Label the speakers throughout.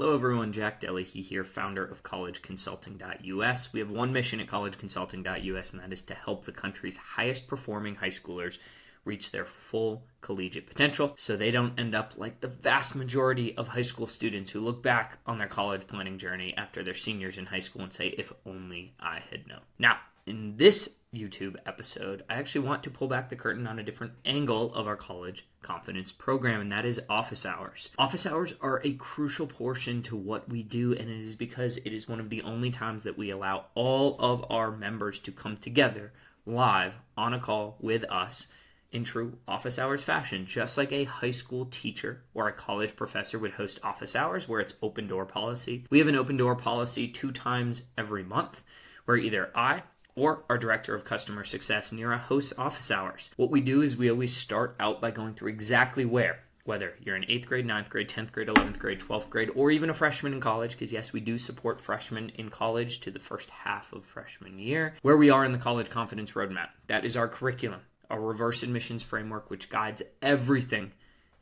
Speaker 1: Hello everyone, Jack Delahy here, founder of collegeconsulting.us. We have one mission at collegeconsulting.us, and that is to help the country's highest performing high schoolers reach their full collegiate potential so they don't end up like the vast majority of high school students who look back on their college planning journey after they're seniors in high school and say, if only I had known. Now, in this YouTube episode, I actually want to pull back the curtain on a different angle of our college confidence program, and that is office hours. Office hours are a crucial portion to what we do, and it is because it is one of the only times that we allow all of our members to come together live on a call with us in true office hours fashion, just like a high school teacher or a college professor would host office hours where it's open door policy. We have an open door policy 2 times every month where either I or our director of customer success, Nira, hosts office hours. What we do is we always start out by going through exactly whether you're in 8th grade, 9th grade, 10th grade, 11th grade, 12th grade, or even a freshman in college, because yes, we do support freshmen in college to the first half of freshman year, where we are in the college confidence roadmap. That is our curriculum, our reverse admissions framework, which guides everything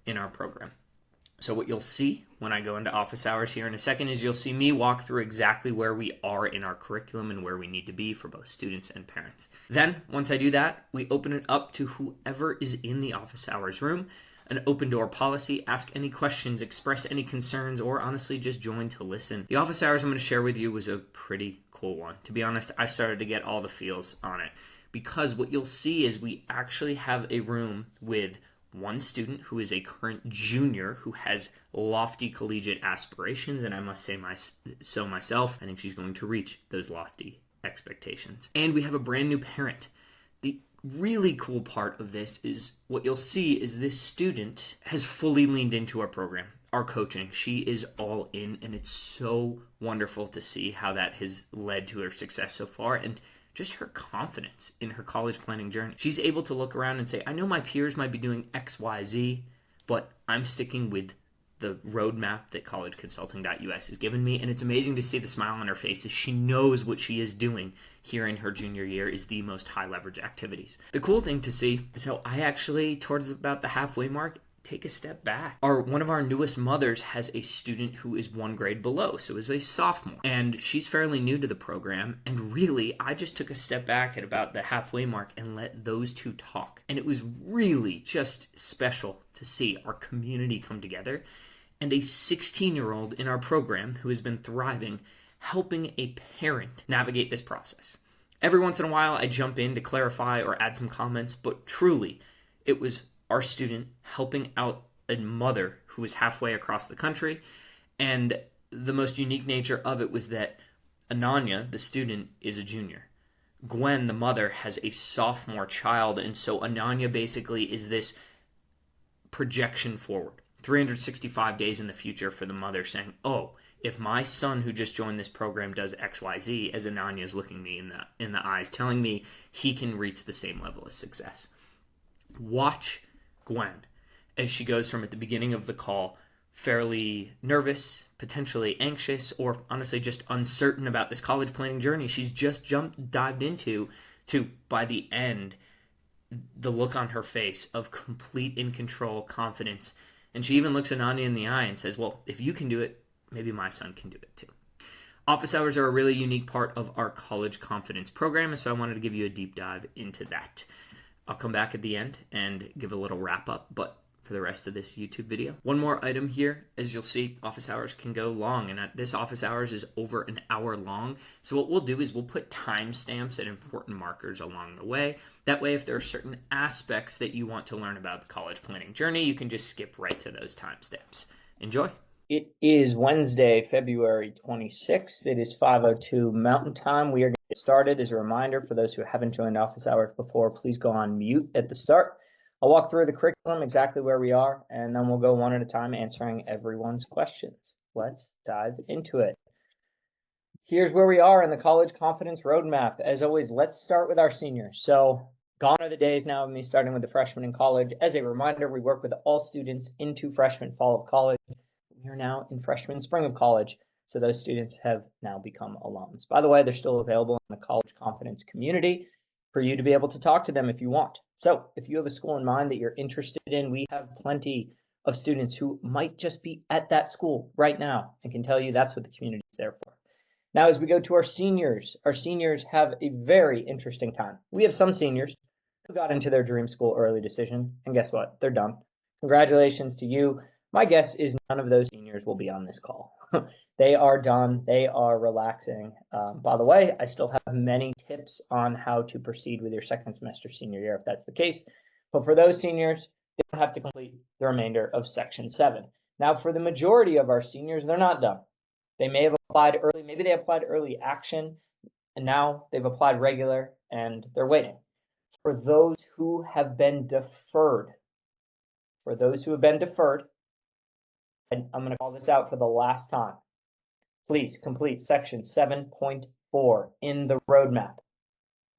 Speaker 1: in our program. So what you'll see when I go into office hours here in a second is you'll see me walk through exactly where we are in our curriculum and where we need to be for both students and parents. Then, once I do that, we open it up to whoever is in the office hours room, an open door policy, ask any questions, express any concerns, or honestly just join to listen. The office hours I'm going to share with you was a pretty cool one. To be honest, I started to get all the feels on it because what you'll see is we actually have a room with one student who is a current junior who has lofty collegiate aspirations, and I must say so myself, I think she's going to reach those lofty expectations. And we have a brand new parent. The really cool part of this is what you'll see is this student has fully leaned into our program, our coaching. She is all in, and it's so wonderful to see how that has led to her success so far and just her confidence in her college planning journey. She's able to look around and say, I know my peers might be doing X, Y, Z, but I'm sticking with the roadmap that collegeconsulting.us has given me. And it's amazing to see the smile on her face as she knows what she is doing here in her junior year is the most high leverage activities. The cool thing to see is how I actually, towards about the halfway mark, take a step back. One of our newest mothers has a student who is 1 grade below, so is a sophomore, and she's fairly new to the program, and really, I just took a step back at about the halfway mark and let those two talk, and it was really just special to see our community come together, and a 16-year-old in our program who has been thriving, helping a parent navigate this process. Every once in a while, I jump in to clarify or add some comments, but truly, it was our student helping out a mother who was halfway across the country. And the most unique nature of it was that Ananya, the student, is a junior. Gwen, the mother, has a sophomore child. And so Ananya basically is this projection forward, 365 days in the future for the mother saying, oh, if my son who just joined this program does XYZ, as Ananya is looking me in the eyes, telling me he can reach the same level of success. Watch Gwen as she goes from at the beginning of the call fairly nervous, potentially anxious, or honestly just uncertain about this college planning journey she's just dived into, to by the end the look on her face of complete in control confidence. And she even looks Ananya in the eye and says, well, if you can do it, maybe my son can do it too. Office hours are a really unique part of our college confidence program, and so I wanted to give you a deep dive into that. I'll come back at the end and give a little wrap up, but for the rest of this YouTube video. One more item here, as you'll see, office hours can go long, and this office hours is over an hour long. So what we'll do is we'll put timestamps and important markers along the way. That way, if there are certain aspects that you want to learn about the college planning journey, you can just skip right to those timestamps. Enjoy. It is Wednesday, February 26th. It is 5:02 Mountain Time. We are going to get started. As a reminder, for those who haven't joined office hours before, please go on mute at the start. I'll walk through the curriculum, exactly where we are, and then we'll go one at a time answering everyone's questions. Let's dive into it. Here's where we are in the college confidence roadmap. As always, let's start with our seniors. So gone are the days now of me starting with the freshmen in college. As a reminder, we work with all students into freshman fall of college. We are now in freshman spring of college, so those students have now become alums. By the way, they're still available in the college confidence community for you to be able to talk to them if you want. So if you have a school in mind that you're interested in, we have plenty
Speaker 2: of students who might just be at that school right now and can tell you that's what the community is there for. Now, as we go to our seniors have a very interesting time. We have some seniors who got into their dream school early decision, and guess what? They're done. Congratulations to you. My guess is none of those seniors will be on this call. They are done. They are relaxing. By the way, I still have many tips on how to proceed with your second semester senior year if that's the case. But for those seniors, they don't have to complete the remainder of section 7. Now, for the majority of our seniors, they're not done. They may have applied early. Maybe they applied early action, and now they've applied regular, and they're waiting. For those who have been deferred, and I'm going to call this out for the last time. Please complete section 7.4 in the roadmap.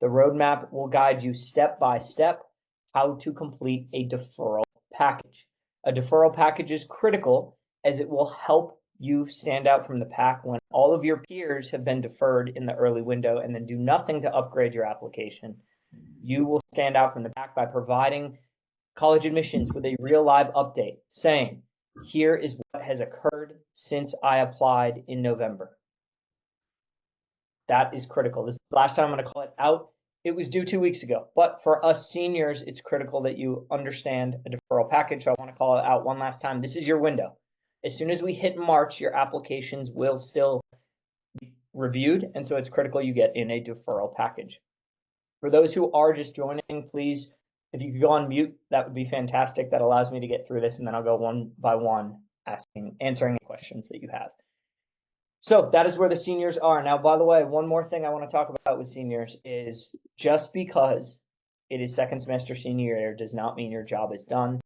Speaker 2: The roadmap will guide you step by step how to complete a deferral package. A deferral package is critical as it will help you stand out from the pack when all of your peers have been deferred in the early window and then do nothing to upgrade your application. You will stand out from the pack by providing college admissions with a real live update saying, here is what has occurred since I applied in November. That is critical. This is the last time I'm going to call it out. It was due 2 weeks ago, but for us seniors, it's critical that you understand a deferral package. So I want to call it out one last time. This is your window. As soon as we hit March, your applications will still be reviewed, and so it's critical you get in a deferral package. For those who are just joining, please, if you could go on mute, that would be fantastic. That allows me to get through this, and then I'll go one by one answering any questions that you have. So that is where the seniors are. Now, by the way, one more thing I want to talk about with seniors is just because it is second semester senior year does not mean your job is done.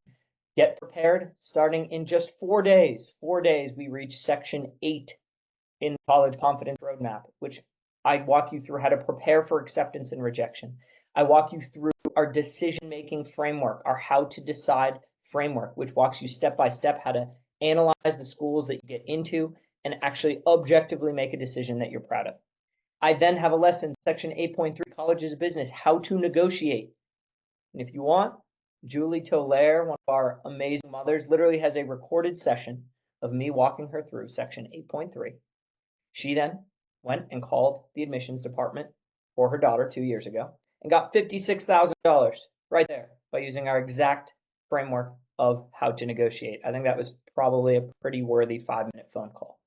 Speaker 2: Get prepared. Starting in just 4 days. 4 days, we reach section 8 in the College Confidence Roadmap, which I walk you through how to prepare for acceptance and rejection. I walk you through our decision-making framework, our how to decide framework, which walks you step by step how to analyze the schools that you get into and actually objectively make a decision that you're proud of. I then have a lesson, section 8.3, Colleges of Business, how to negotiate. And if you want, Julie Tolaire, one of our amazing mothers, literally has a recorded session of me walking her through section 8.3. She then went and called the admissions department for her daughter 2 years ago and got $56,000 right there by using our exact framework of how to negotiate. I think that was probably a pretty worthy 5-minute phone call.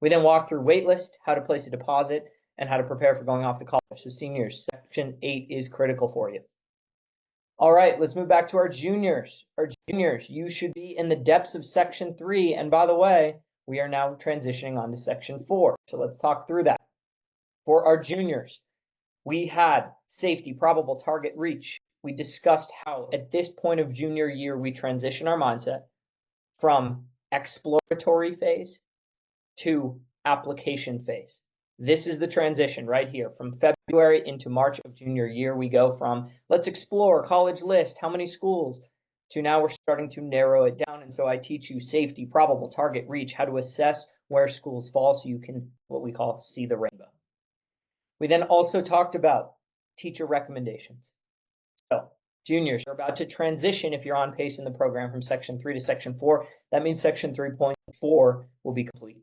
Speaker 2: We then walked through waitlist, how to place a deposit, and how to prepare for going off to college. So seniors, section 8 is critical for you. All right, let's move back to our juniors. Our juniors, you should be in the depths of section 3. And by the way, we are now transitioning on to section 4. So let's talk through that. For our juniors, we had safety, probable target reach. We discussed how at this point of junior year, we transition our mindset from exploratory phase to application phase. This is the transition right here. From February into March of junior year, we go from let's explore college list, how many schools, to now we're starting to narrow it down. And so I teach you safety, probable target reach, how to assess where schools fall so you can, what we call, see the rainbow. We then also talked about teacher recommendations. So juniors are about to transition if you're on pace in the program from section 3 to section 4. That means section 3.4 will be complete.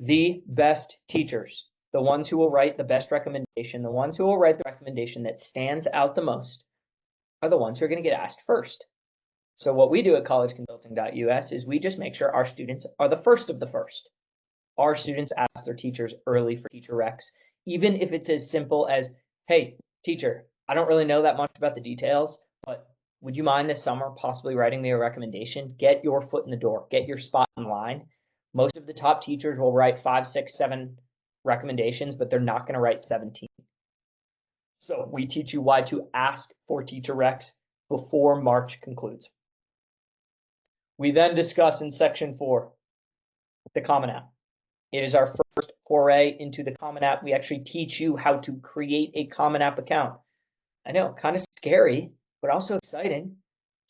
Speaker 2: The best teachers, the ones who will write the best recommendation, the ones who will write the recommendation that stands out the most, are the ones who are going to get asked first. So what we do at collegeconsulting.us is we just make sure our students are the first of the first. Our students ask their teachers early for teacher recs, even if it's as simple as, hey, teacher, I don't really know that much about the details, but would you mind this summer possibly writing me a recommendation? Get your foot in the door, get your spot in line. Most of the top teachers will write 5, 6, 7 recommendations, but they're not going to write 17. So we teach you why to ask for teacher recs before March concludes. We then discuss in section 4 the Common App. It is our first foray into the Common App. We actually teach you how to create a Common App account. I know, kind of scary, but also exciting.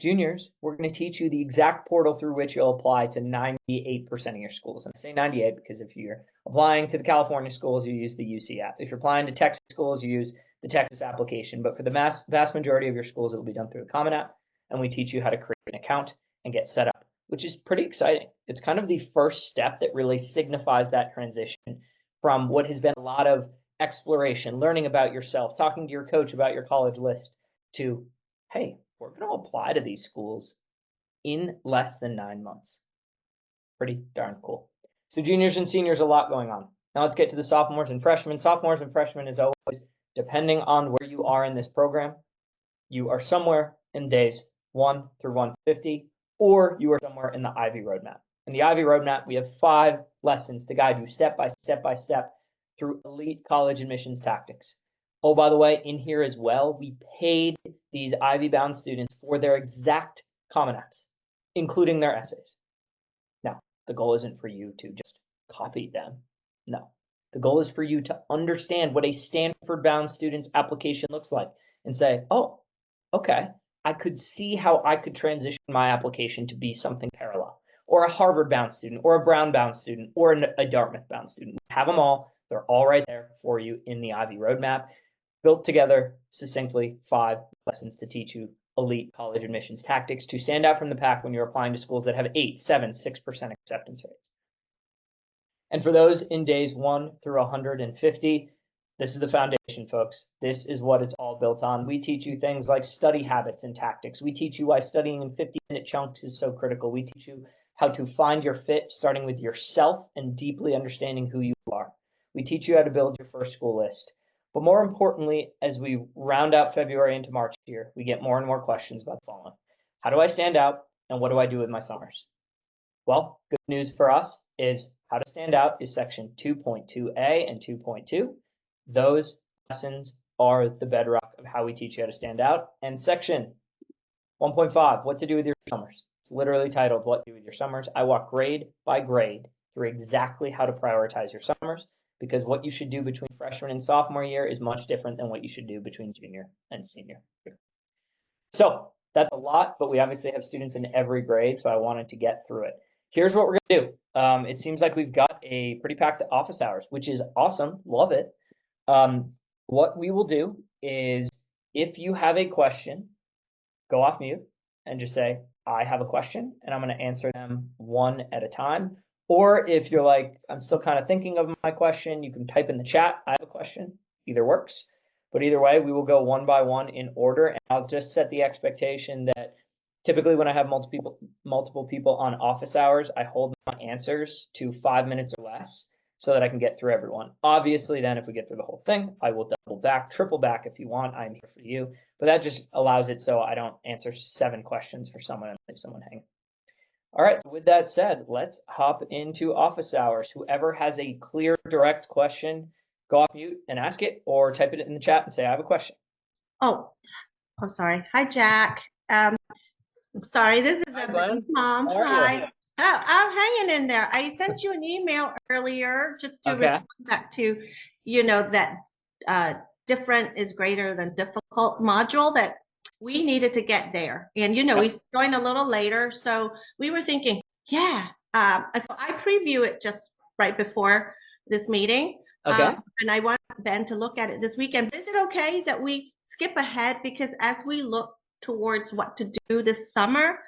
Speaker 2: Juniors, we're going to teach you the exact portal through which you'll apply to 98% of your schools. And I say 98 because if you're applying to the California schools, you use the UC app. If you're applying to Texas schools, you use the Texas application. But for the vast majority of your schools, it will be done through the Common App. And we teach you how to create an account and get set up. which is pretty exciting. It's kind of the first step that really signifies that transition from what has been a lot of exploration, learning about yourself, talking to your coach about your college list, to, hey, we're going to apply to these schools in less than 9 months. Pretty darn cool. So juniors and seniors, a lot going on. Now let's get to the sophomores and freshmen. Sophomores and freshmen, is always, depending on where you are in this program, you are somewhere in days 1 through 150, or you are somewhere in the Ivy roadmap. In the Ivy roadmap, we have 5 lessons to guide you step by step through elite college admissions tactics. Oh, by the way, in here as well, we paid these Ivy-bound students for their exact Common Apps, including their essays. Now, the goal isn't for you to just copy them. No. The goal is for you to understand what a Stanford-bound student's application looks like and say, oh, okay, I could see how I could transition my application to be something parallel, or a Harvard-bound student, or a Brown-bound student, or a Dartmouth-bound student. We have them all. They're all right there for you in the Ivy roadmap, built together succinctly, 5 lessons to teach you elite college admissions tactics to stand out from the pack when you're applying to schools that have 8, 7, 6% acceptance rates. And for those in days 1 through 150, this is the foundation, folks. This is what it's all built on. We teach you things like study habits and tactics. We teach you why studying in 50-minute chunks is so critical. We teach you how to find your fit, starting with yourself and deeply understanding who you are. We teach you how to build your first school list. But more importantly, as we round out February into March here, we get more and more questions about the following. How do I stand out, and what do I do with my summers? Well, good news for us is how to stand out is section 2.2a and 2.2. Those lessons are the bedrock of how we teach you how to stand out. And section 1.5, what to do with your summers. It's literally titled What to Do with Your Summers. I walk grade by grade through exactly how to prioritize your summers, because what you should do between freshman and sophomore year is much different than what you should do between junior and senior year. So that's a lot, but we obviously have students in every grade, so I wanted to get through it. Here's what we're going to do. It seems like we've got a pretty packed office hours, which is awesome. Love it. What we will do is, if you have a question, go off mute and just say, I have a question, and I'm going to answer them one at a time. Or if you're like, I'm still kind of thinking of my question, you can type in the chat, I have a question. Either works. But either way, we will go one by one in order. And I'll just set the expectation that typically when I have multiple people on office hours, I hold my answers to 5 minutes or less so that I can get through everyone. Obviously, then if we get through the whole thing, I will double back, triple back if you want. I'm here for you. But that just allows it so I don't answer 7 questions for someone and leave someone hanging. All right, so with that said, let's hop into office hours. Whoever has a clear, direct question, go off mute and ask it, or type it in the chat and say, I have a question.
Speaker 3: Oh, I'm sorry. Hi, Jack. Sorry, this is
Speaker 2: Gwen.
Speaker 3: mom.
Speaker 2: How are
Speaker 3: Hi.
Speaker 2: you?
Speaker 3: Oh, I'm hanging in there. I sent you an email earlier just to respond back to, that different is greater than difficult module that we needed to get there. And, we joined a little later. So we were thinking, yeah. So I preview it just right before this meeting.
Speaker 2: Okay.
Speaker 3: And I want Ben to look at it this weekend. Is it okay that we skip ahead? Because as we look towards what to do this summer,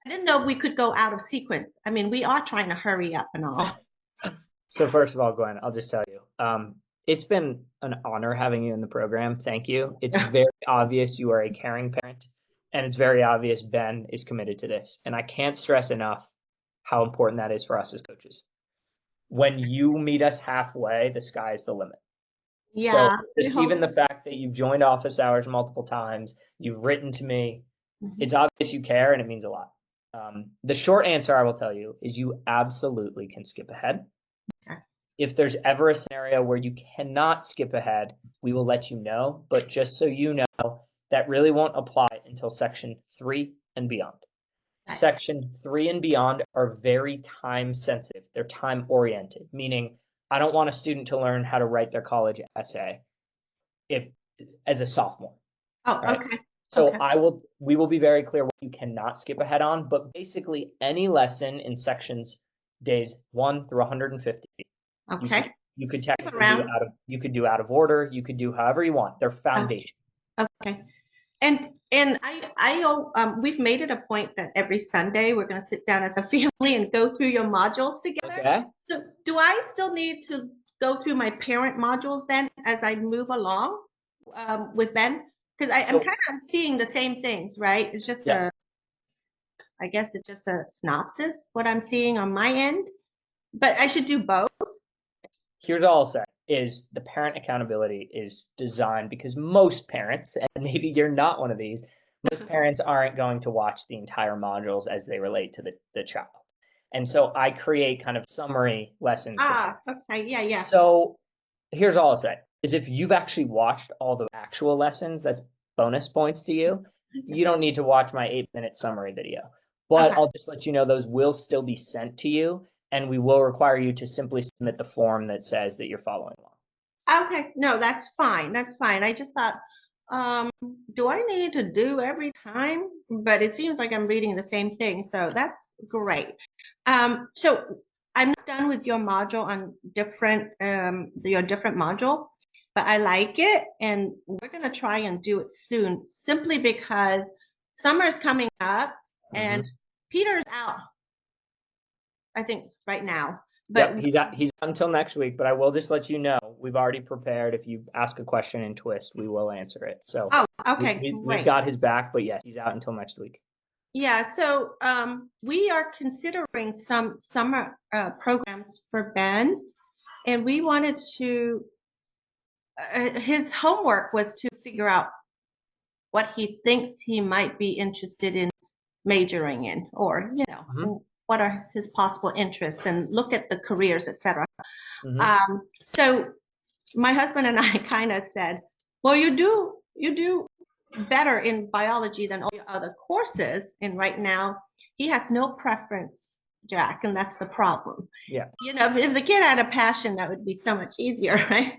Speaker 3: I didn't know if we could go out of sequence. I mean, we are trying to hurry up and all.
Speaker 2: So first of all, Gwen, I'll just tell you, it's been an honor having you in the program. Thank you. It's very obvious you are a caring parent, and it's very obvious Ben is committed to this. And I can't stress enough how important that is for us as coaches. When you meet us halfway, the sky is the limit.
Speaker 3: Yeah.
Speaker 2: So just even the fact that you've joined office hours multiple times, you've written to me, it's obvious you care, and it means a lot. The short answer I will tell you is you absolutely can skip ahead.
Speaker 3: Okay.
Speaker 2: If there's ever a scenario where you cannot skip ahead, we will let you know. But just so you know, that really won't apply until section 3 and beyond. Okay. Section 3 and beyond are very time sensitive. They're time oriented, meaning I don't want a student to learn how to write their college essay as a sophomore.
Speaker 3: Oh,
Speaker 2: right?
Speaker 3: okay.
Speaker 2: So
Speaker 3: okay.
Speaker 2: we will be very clear what you cannot skip ahead on, but basically any lesson in sections days 1 through 150.
Speaker 3: Okay.
Speaker 2: You could technically do out of order, you could do however you want. They're foundation.
Speaker 3: Okay. And we've made it a point that every Sunday we're going to sit down as a family and go through your modules together.
Speaker 2: Okay.
Speaker 3: So do I still need to go through my parent modules then as I move along with Ben? Because I'm kind of seeing the same things, right? It's just I guess it's just a synopsis, what I'm seeing on my end. But I should do both.
Speaker 2: Here's all I'll say is the parent accountability is designed because most parents, and maybe you're not one of these, most parents aren't going to watch the entire modules as they relate to the child. And so I create kind of summary lessons.
Speaker 3: Okay. Yeah.
Speaker 2: So here's all I'll say is if you've actually watched all the actual lessons, that's bonus points to you. You don't need to watch my 8-minute summary video. But I'll just let you know those will still be sent to you, and we will require you to simply submit the form that says that you're following along.
Speaker 3: Okay, no, that's fine. That's fine. I just thought, do I need to do every time? But it seems like I'm reading the same thing, so that's great. So I'm not done with your module on your different module, but I like it, and we're gonna try and do it soon, simply because summer's coming up and Peter's out, I think, right now. But
Speaker 2: he's out until next week, but I will just let you know, we've already prepared. If you ask a question in Twist, we will answer it. So
Speaker 3: okay,
Speaker 2: we've got his back, but yes, he's out until next week.
Speaker 3: Yeah, so we are considering some summer programs for Ben, and we wanted to, his homework was to figure out what he thinks he might be interested in majoring in, or, what are his possible interests, and look at the careers, etc. So my husband and I kind of said, well, you do better in biology than all your other courses, and right now he has no preference, Jack, and that's the problem. If the kid had a passion, that would be so much easier, right?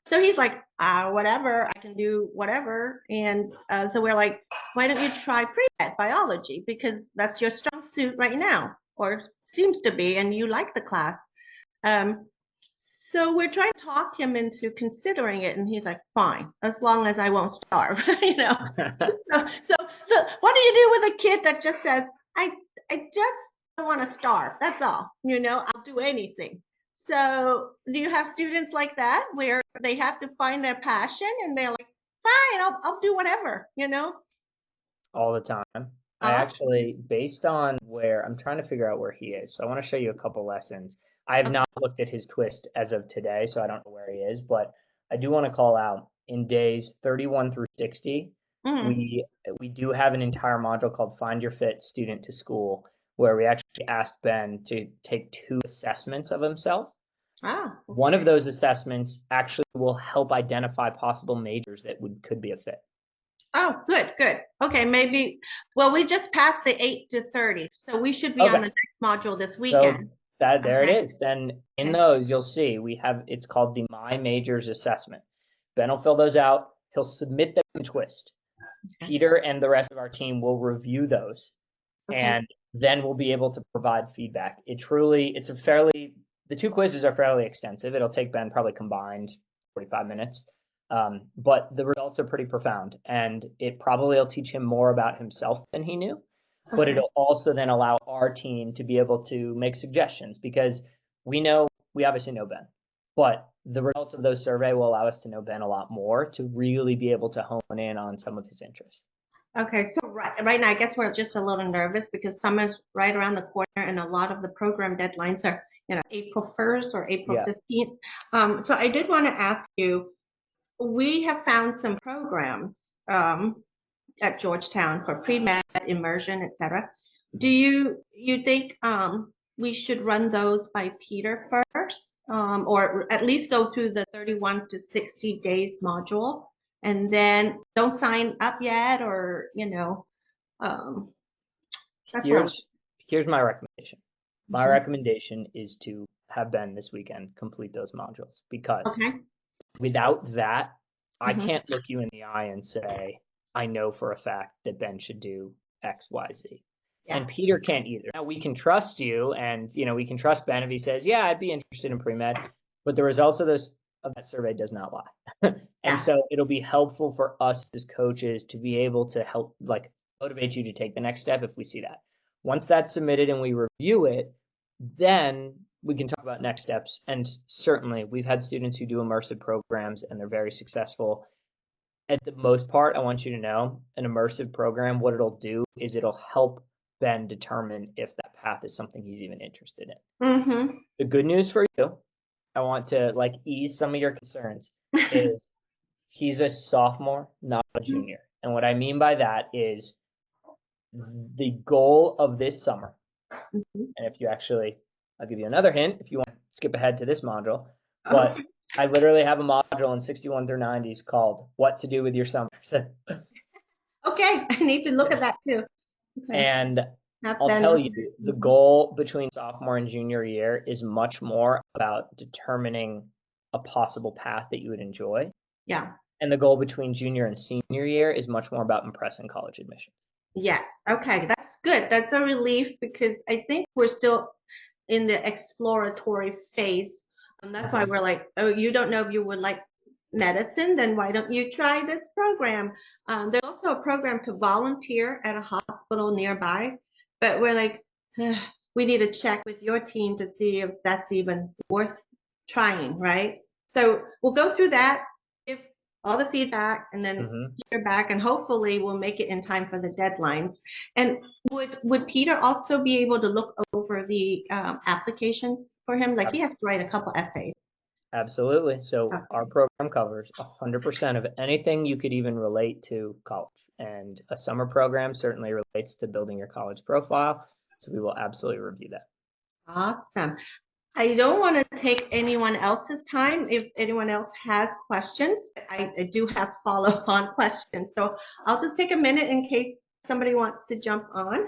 Speaker 3: So he's like, whatever, I can do whatever. And so we're like, why don't you try pre-med biology, because that's your strong suit right now, or seems to be, and you like the class. So we're trying to talk him into considering it, and he's like, fine, as long as I won't starve, So what do you do with a kid that just says, I just don't want to starve, that's all, I'll do anything. So do you have students like that where they have to find their passion and they're like, fine, I'll do whatever,
Speaker 2: All the time. I actually, based on where, I'm trying to figure out where he is. So I want to show you a couple lessons. I have not looked at his Twist as of today, so I don't know where he is, but I do want to call out in days 31 through 60, we do have an entire module called Find Your Fit Student to School, where we actually asked Ben to take 2 assessments of himself. One of those assessments actually will help identify possible majors that could be a fit.
Speaker 3: Oh, good. Okay, maybe. Well, we just passed the 8 to 30, so we should be on the next module this weekend.
Speaker 2: So there it is. Then in those, you'll see it's called the My Majors Assessment. Ben will fill those out. He'll submit them in Twist. Peter and the rest of our team will review those, and then we'll be able to provide feedback. The 2 quizzes are fairly extensive. It'll take Ben probably combined 45 minutes. But the results are pretty profound, and it probably will teach him more about himself than he knew, but it'll also then allow our team to be able to make suggestions, because we obviously know Ben, but the results of those survey will allow us to know Ben a lot more to really be able to hone in on some of his interests.
Speaker 3: Okay, so right now, I guess we're just a little nervous because summer's right around the corner, and a lot of the program deadlines are, April 1st or April 15th. So I did want to ask you, we have found some programs at Georgetown for pre-med, immersion, etc. Do you think we should run those by Peter first, or at least go through the 31 to 60 days module, and then don't sign up yet, or
Speaker 2: here's my recommendation. My recommendation is to have Ben this weekend complete those modules, because without that, I can't look you in the eye and say, I know for a fact that Ben should do X, Y, Z. And Peter can't either. Now, we can trust you, and we can trust Ben if he says, yeah, I'd be interested in pre-med, but the results of those of that survey does not lie. And so it'll be helpful for us as coaches to be able to help like motivate you to take the next step if we see that. Once that's submitted and we review it, then we can talk about next steps. And certainly we've had students who do immersive programs and they're very successful. At the most part, I want you to know an immersive program, what it'll do is it'll help Ben determine if that path is something he's even interested in.
Speaker 3: Mm-hmm.
Speaker 2: The good news for you, I want to like ease some of your concerns, is he's a sophomore, not a junior. And what I mean by that is the goal of this summer, and if you actually, I'll give you another hint if you want to skip ahead to this module, but I literally have a module in 61 through 90s called What to Do with Your Summer.
Speaker 3: Okay, I need to look at that too. Okay.
Speaker 2: And I'll tell you, the goal between sophomore and junior year is much more about determining a possible path that you would enjoy.
Speaker 3: Yeah.
Speaker 2: And the goal between junior and senior year is much more about impressing college admission.
Speaker 3: Yes. Okay, that's good. That's a relief because I think we're still in the exploratory phase. And that's why we're like, oh, you don't know if you would like medicine, then why don't you try this program? There's also a program to volunteer at a hospital nearby, but we're like, we need to check with your team to see if that's even worth trying, right? So we'll go through that, give all the feedback, and then hear back, and hopefully we'll make it in time for the deadlines. And would Peter also be able to look over the applications for him? Like he has to write a couple essays.
Speaker 2: Absolutely. So our program covers 100% of anything you could even relate to college. And a summer program certainly relates to building your college profile. So we will absolutely review that.
Speaker 3: Awesome. I don't want to take anyone else's time if anyone else has questions. I do have follow-on questions. So I'll just take a minute in case somebody wants to jump on.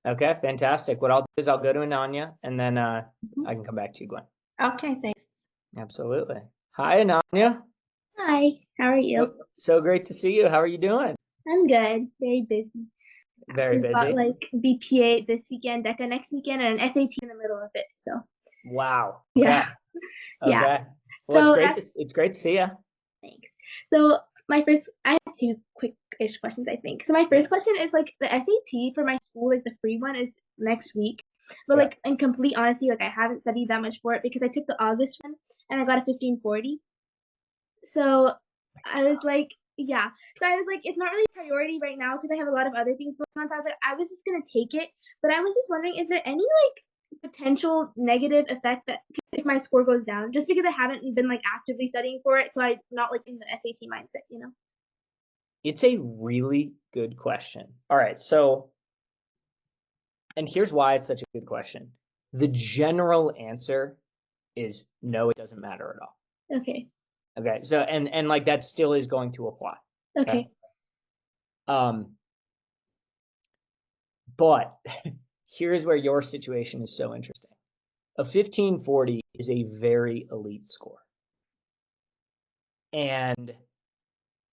Speaker 2: Okay, fantastic. What I'll do is I'll go to Ananya and then I can come back to you, Gwen.
Speaker 3: Okay, thanks.
Speaker 2: Absolutely. Hi, Ananya.
Speaker 4: Hi, how are you?
Speaker 2: So great to see you. How are you doing?
Speaker 4: I'm good. Very busy.
Speaker 2: Very busy.
Speaker 4: We've got like BPA this weekend, DECA next weekend, and an SAT in the middle of it. So.
Speaker 2: Wow.
Speaker 4: Yeah.
Speaker 2: Okay.
Speaker 4: Yeah.
Speaker 2: Well,
Speaker 4: so
Speaker 2: it's great to see you.
Speaker 4: Thanks. So I have two quick-ish questions, I think. So my first question is like the SAT for my school, like the free one is next week. But like in complete honesty, like I haven't studied that much for it because I took the August one and I got a 1540. So I was like, it's not really a priority right now because I have a lot of other things going on. So I was like, I was just gonna take it. But I was just wondering, is there any like potential negative effect that if my score goes down just because I haven't been like actively studying for it, so I'm not like in the SAT mindset, you know?
Speaker 2: It's a really good question. All right, so and here's why it's such a good question. The general answer is no, it doesn't matter at all.
Speaker 4: Okay.
Speaker 2: Okay, so and like that still is going to apply.
Speaker 4: Okay.
Speaker 2: But here's where your situation is so interesting. A 1540 is a very elite score. And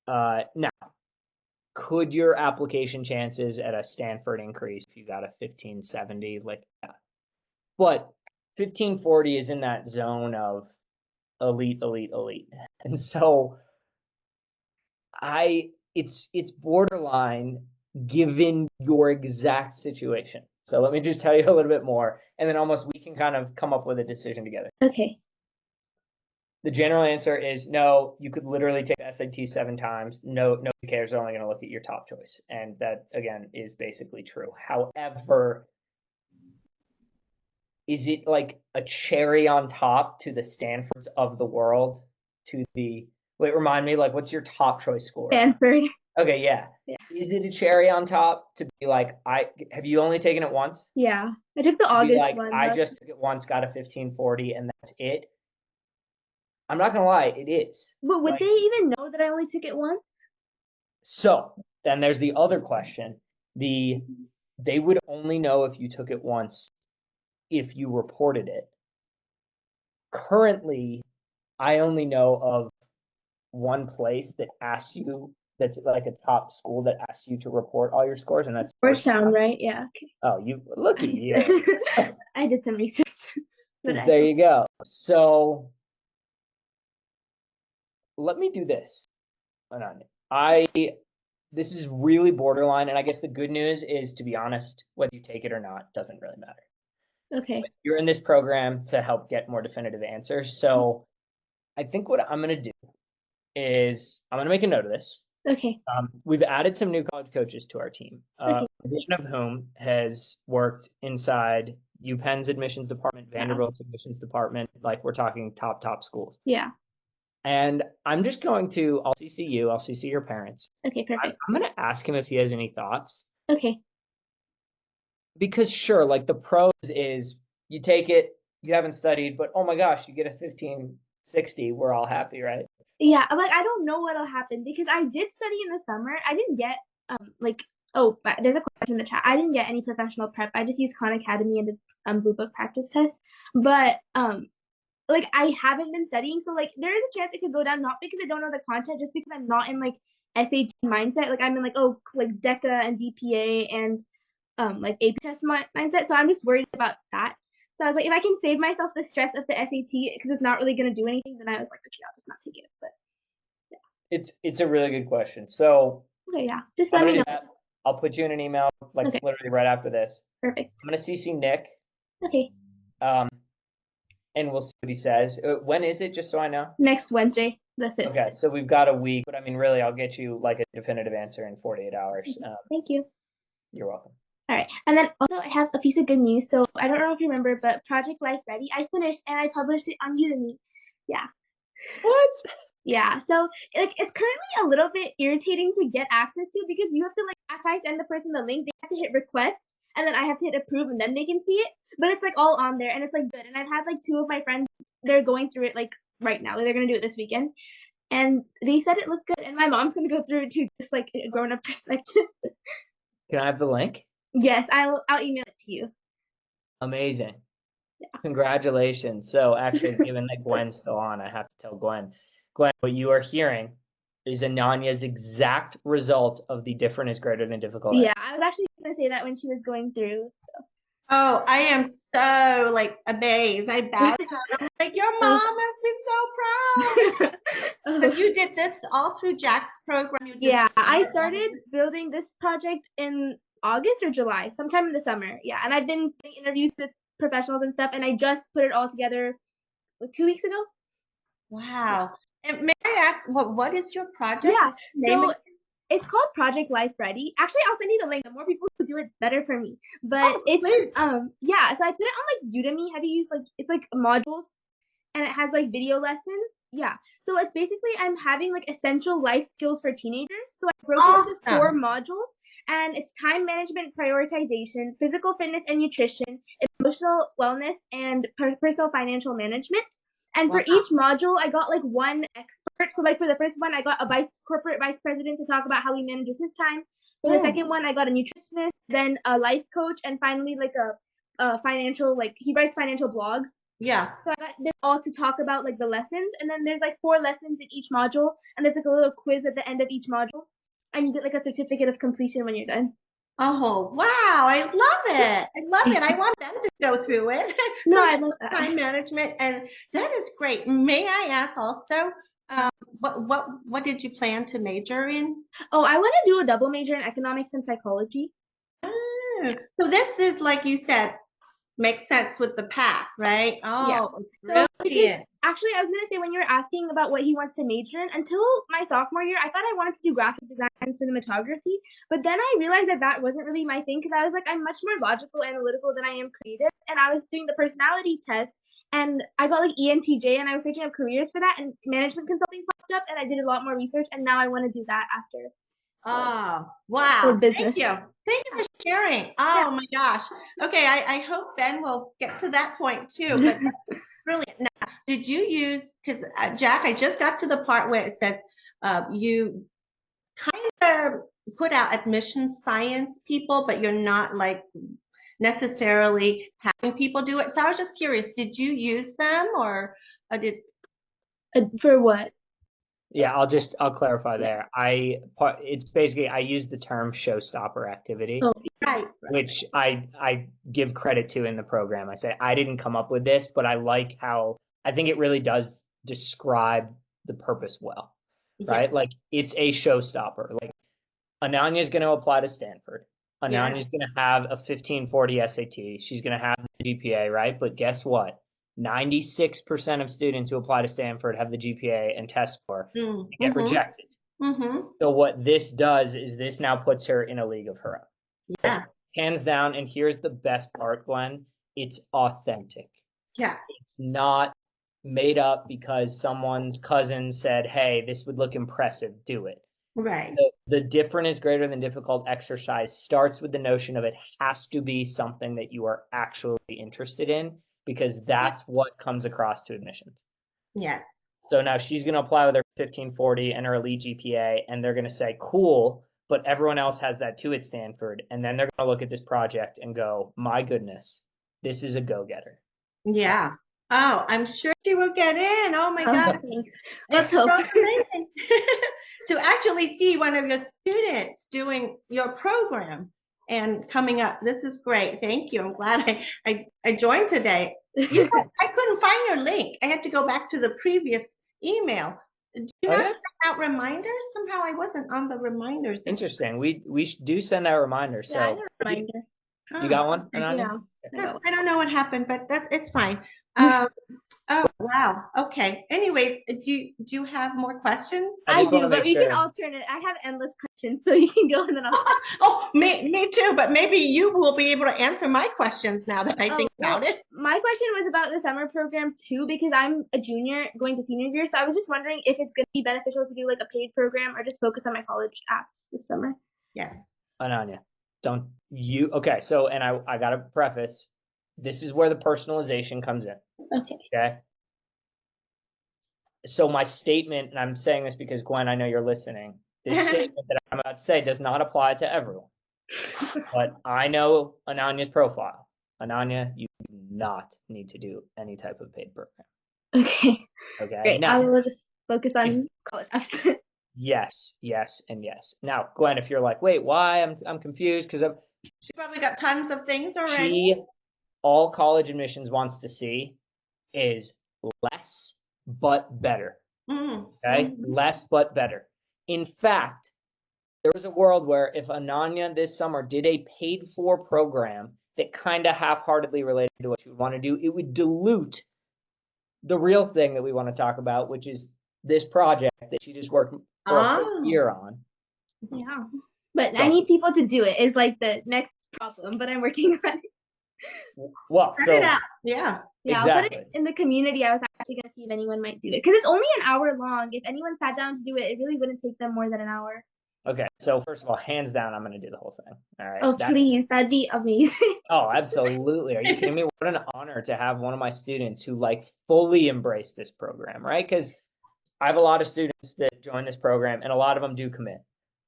Speaker 2: now, could your application chances at a Stanford increase if you got a 1570? Like, yeah. But 1540 is in that zone of elite. And so it's borderline given your exact situation. So let me just tell you a little bit more, and then almost we can kind of come up with a decision together.
Speaker 4: Okay.
Speaker 2: The general answer is no. You could literally take the SAT 7 times. Nobody cares. They're only going to look at your top choice, and that again is basically true. However, is it like a cherry on top to the Stanfords of the world? Remind me, like, what's your top choice score?
Speaker 4: Stanford.
Speaker 2: Okay, yeah. Is it a cherry on top to be like, have you only taken it once?
Speaker 4: Yeah, I took the August one.
Speaker 2: I just took it once, got a 1540, and that's it. I'm not gonna lie, it is.
Speaker 4: But would they even know that I only took it once?
Speaker 2: So then there's the other question. They would only know if you took it once if you reported it. Currently, I only know of one place that asks you, that's like a top school that asks you to report all your scores, and that's
Speaker 4: Georgetown, right? Yeah. Okay.
Speaker 2: Oh, you look at you.
Speaker 4: I did some research.
Speaker 2: There you go. So let me do this. Hold on. This is really borderline, and I guess the good news is, to be honest, whether you take it or not doesn't really matter.
Speaker 4: Okay.
Speaker 2: You're in this program to help get more definitive answers. So I think what I'm going to do is I'm going to make a note of this.
Speaker 4: Okay.
Speaker 2: We've added some new college coaches to our team,
Speaker 4: Okay.
Speaker 2: one of whom has worked inside UPenn's admissions department, Vanderbilt's admissions department, like we're talking top schools.
Speaker 4: Yeah.
Speaker 2: And I'm just going to, I'll CC you, I'll CC your parents.
Speaker 4: Okay, perfect.
Speaker 2: I'm going to ask him if he has any thoughts.
Speaker 4: Okay.
Speaker 2: Because sure, like the pros is you take it, you haven't studied, but oh my gosh, you get a 1560, we're all happy, right?
Speaker 4: Yeah, like I don't know what'll happen because I did study in the summer. I didn't get there's a question in the chat. I didn't get any professional prep. I just used Khan Academy and did Blue Book practice test. But like I haven't been studying, so like there is a chance it could go down, not because I don't know the content, just because I'm not in like SAT mindset. Like I'm in like DECA and BPA and like AP test mindset. So I'm just worried about that. So I was like, if I can save myself the stress of the SAT because it's not really gonna do anything, then I was like, okay, I'll just not take it. But
Speaker 2: yeah. It's a really good question. So
Speaker 4: okay, yeah, just let me know.
Speaker 2: I'll put you in an email literally right after this.
Speaker 4: Perfect.
Speaker 2: I'm gonna CC Nick.
Speaker 4: Okay.
Speaker 2: And we'll see what he says. When is it? Just so I know.
Speaker 4: Next Wednesday, the 5th.
Speaker 2: Okay, so we've got a week, but I mean, really, I'll get you like a definitive answer in 48 hours.
Speaker 4: Thank you.
Speaker 2: You're welcome.
Speaker 4: All right. And then also I have a piece of good news. So I don't know if you remember, but Project Life Ready, I finished and I published it on Udemy. Yeah.
Speaker 2: What?
Speaker 4: Yeah. So like it's currently a little bit irritating to get access to because you have to if I send the person the link, they have to hit request and then I have to hit approve and then they can see it. But it's like all on there and it's like good. And I've had like 2 of my friends, they're going through it like right now. They're gonna do it this weekend. And they said it looked good. And my mom's gonna go through it too, just like a grown-up perspective.
Speaker 2: Can I have the link?
Speaker 4: Yes, I'll email it to you.
Speaker 2: Amazing.
Speaker 4: Yeah.
Speaker 2: Congratulations. So actually, given that Gwen's still on, I have to tell Gwen, what you are hearing is Ananya's exact result of the different is greater than difficult.
Speaker 4: Yeah, I was actually going to say that when she was going through. So.
Speaker 3: Oh, I am so amazed. I bowed down. I'm like, your mom must be so proud. So you did this all through Jack's program?
Speaker 4: Yeah, I started building this project in August or July, sometime in the summer. Yeah, and I've been doing interviews with professionals and stuff, and I just put it all together 2 weeks ago.
Speaker 3: Wow. And may I ask, what is your project?
Speaker 4: Yeah, so it's called Project Life Ready. Actually, I'll send you the link. The more people who do it, better for me. But it's
Speaker 3: please.
Speaker 4: yeah. So I put it on Udemy. Have you used it's modules, and it has video lessons. Yeah. So it's basically I'm having essential life skills for teenagers. So I broke it into 4 modules, and it's time management, prioritization, physical fitness and nutrition, emotional wellness, and personal financial management. And for each module, I got one expert. So for the first one, I got a corporate vice president to talk about how he manages his time. For the second one, I got a nutritionist, then a life coach, and finally a financial he writes financial blogs.
Speaker 3: Yeah.
Speaker 4: So I got them all to talk about the lessons, and then there's 4 lessons in each module, and there's a little quiz at the end of each module, and you get a certificate of completion when you're done.
Speaker 3: Oh, wow. I love it. I love it. I want them to go through it.
Speaker 4: No, I love that.
Speaker 3: Time management, and that is great. May I ask also, what did you plan to major in?
Speaker 4: Oh, I want to do a double major in economics and psychology.
Speaker 3: Oh, so this is, like you said, makes sense with the path, right? Oh, yeah. It's brilliant.
Speaker 4: Actually, I was going to say, when you were asking about what he wants to major in, until my sophomore year, I thought I wanted to do graphic design and cinematography. But then I realized that wasn't really my thing, because I was I'm much more logical, analytical than I am creative. And I was doing the personality test, and I got ENTJ, and I was searching up careers for that, and management consulting popped up, and I did a lot more research, and now I want to do that after.
Speaker 3: Oh, wow.
Speaker 4: Business.
Speaker 3: Thank you. Thank you for sharing. Oh, my gosh. Okay, I hope Ben will get to that point too, but that's brilliant. Now, did you use, because Jack, I just got to the part where it says you kind of put out admission science people, but you're not necessarily having people do it. So I was just curious, did you use them or did?
Speaker 4: For what?
Speaker 2: Yeah, I'll clarify there. It's basically I use the term showstopper activity, which I give credit to in the program. I say I didn't come up with this, but I like how I think it really does describe the purpose well,
Speaker 3: Yes.
Speaker 2: right? Like it's a showstopper. Like Ananya is going to apply to Stanford. Ananya is going to have a 1540 SAT. She's going to have the GPA, right? But guess what? 96% of students who apply to Stanford have the GPA and test score and get rejected. So what this does is this now puts her in a league of her own.
Speaker 3: Yeah.
Speaker 2: Hands down. And here's the best part, Gwen. It's authentic.
Speaker 3: Yeah.
Speaker 2: It's not made up because someone's cousin said, hey, this would look impressive. Do it.
Speaker 3: Right.
Speaker 2: The different is greater than difficult exercise starts with the notion of it has to be something that you are actually interested in, because that's what comes across to admissions.
Speaker 3: Yes.
Speaker 2: So now she's going to apply with her 1540 and her elite GPA, and they're going to say, cool, but everyone else has that too at Stanford. And then they're going to look at this project and go, my goodness, this is a go-getter.
Speaker 3: Yeah. Oh, I'm sure she will get in. Oh my God.
Speaker 4: Thanks. Let's
Speaker 3: It's
Speaker 4: hope.
Speaker 3: so amazing to actually see one of your students doing your program and coming up. This is great. Thank you. I'm glad I joined today. You know, I couldn't find your link. I had to go back to the previous email. Do you not send out reminders? Somehow I wasn't on the reminders.
Speaker 2: Interesting. We do send out reminders.
Speaker 4: Yeah, I
Speaker 2: So
Speaker 4: have a reminder.
Speaker 2: you got one?
Speaker 4: Yeah.
Speaker 3: I don't know what happened, but it's fine. Oh, wow. Okay. Anyways, do you have more questions?
Speaker 2: I
Speaker 4: I
Speaker 2: just wanna
Speaker 4: do, but
Speaker 2: make
Speaker 4: we can
Speaker 2: sure.
Speaker 4: alternate. I have endless questions, so you can go and then I'll.
Speaker 3: Oh, me too, but maybe you will be able to answer my questions now that I think about it.
Speaker 4: My question was about the summer program too, because I'm a junior going to senior year. So I was just wondering if it's going to be beneficial to do like a paid program or just focus on my college apps this summer.
Speaker 3: Yes.
Speaker 2: Ananya, okay. So, and I got to preface, this is where the personalization comes in. Okay. So my statement, and I'm saying this because Gwen, I know you're listening. This statement that I'm about to say does not apply to everyone. But I know Ananya's profile. Ananya, you do not need to do any type of paid program.
Speaker 4: Okay.
Speaker 2: Okay.
Speaker 4: Great.
Speaker 2: Now,
Speaker 4: I will just focus on college apps.
Speaker 2: yes, and yes. Now, Gwen, if you're like, wait, why? I'm confused because
Speaker 3: She probably got tons of things already.
Speaker 2: all college admissions wants to see is less but better. Okay, less but better. In fact, there was a world where if Ananya this summer did a paid for program that kind of half-heartedly related to what she would want to do, it would dilute the real thing that we want to talk about, which is this project that she just worked for a whole year on.
Speaker 4: Yeah. But I need people to do it is like the next problem, but I'm working on it.
Speaker 2: Well,
Speaker 3: Set
Speaker 2: so
Speaker 3: it out. Yeah.
Speaker 4: Yeah,
Speaker 2: exactly.
Speaker 4: I'll put it in the community. I was actually going to see if anyone might do it because it's only an hour long. If anyone sat down to do it, it really wouldn't take them more than an hour.
Speaker 2: Okay, so first of all, hands down, I'm going to do the whole thing. All right.
Speaker 4: Oh, please. That'd be amazing.
Speaker 2: Oh, absolutely. Are you kidding me? What an honor to have one of my students who like fully embrace this program, right? Because I have a lot of students that join this program and a lot of them do commit,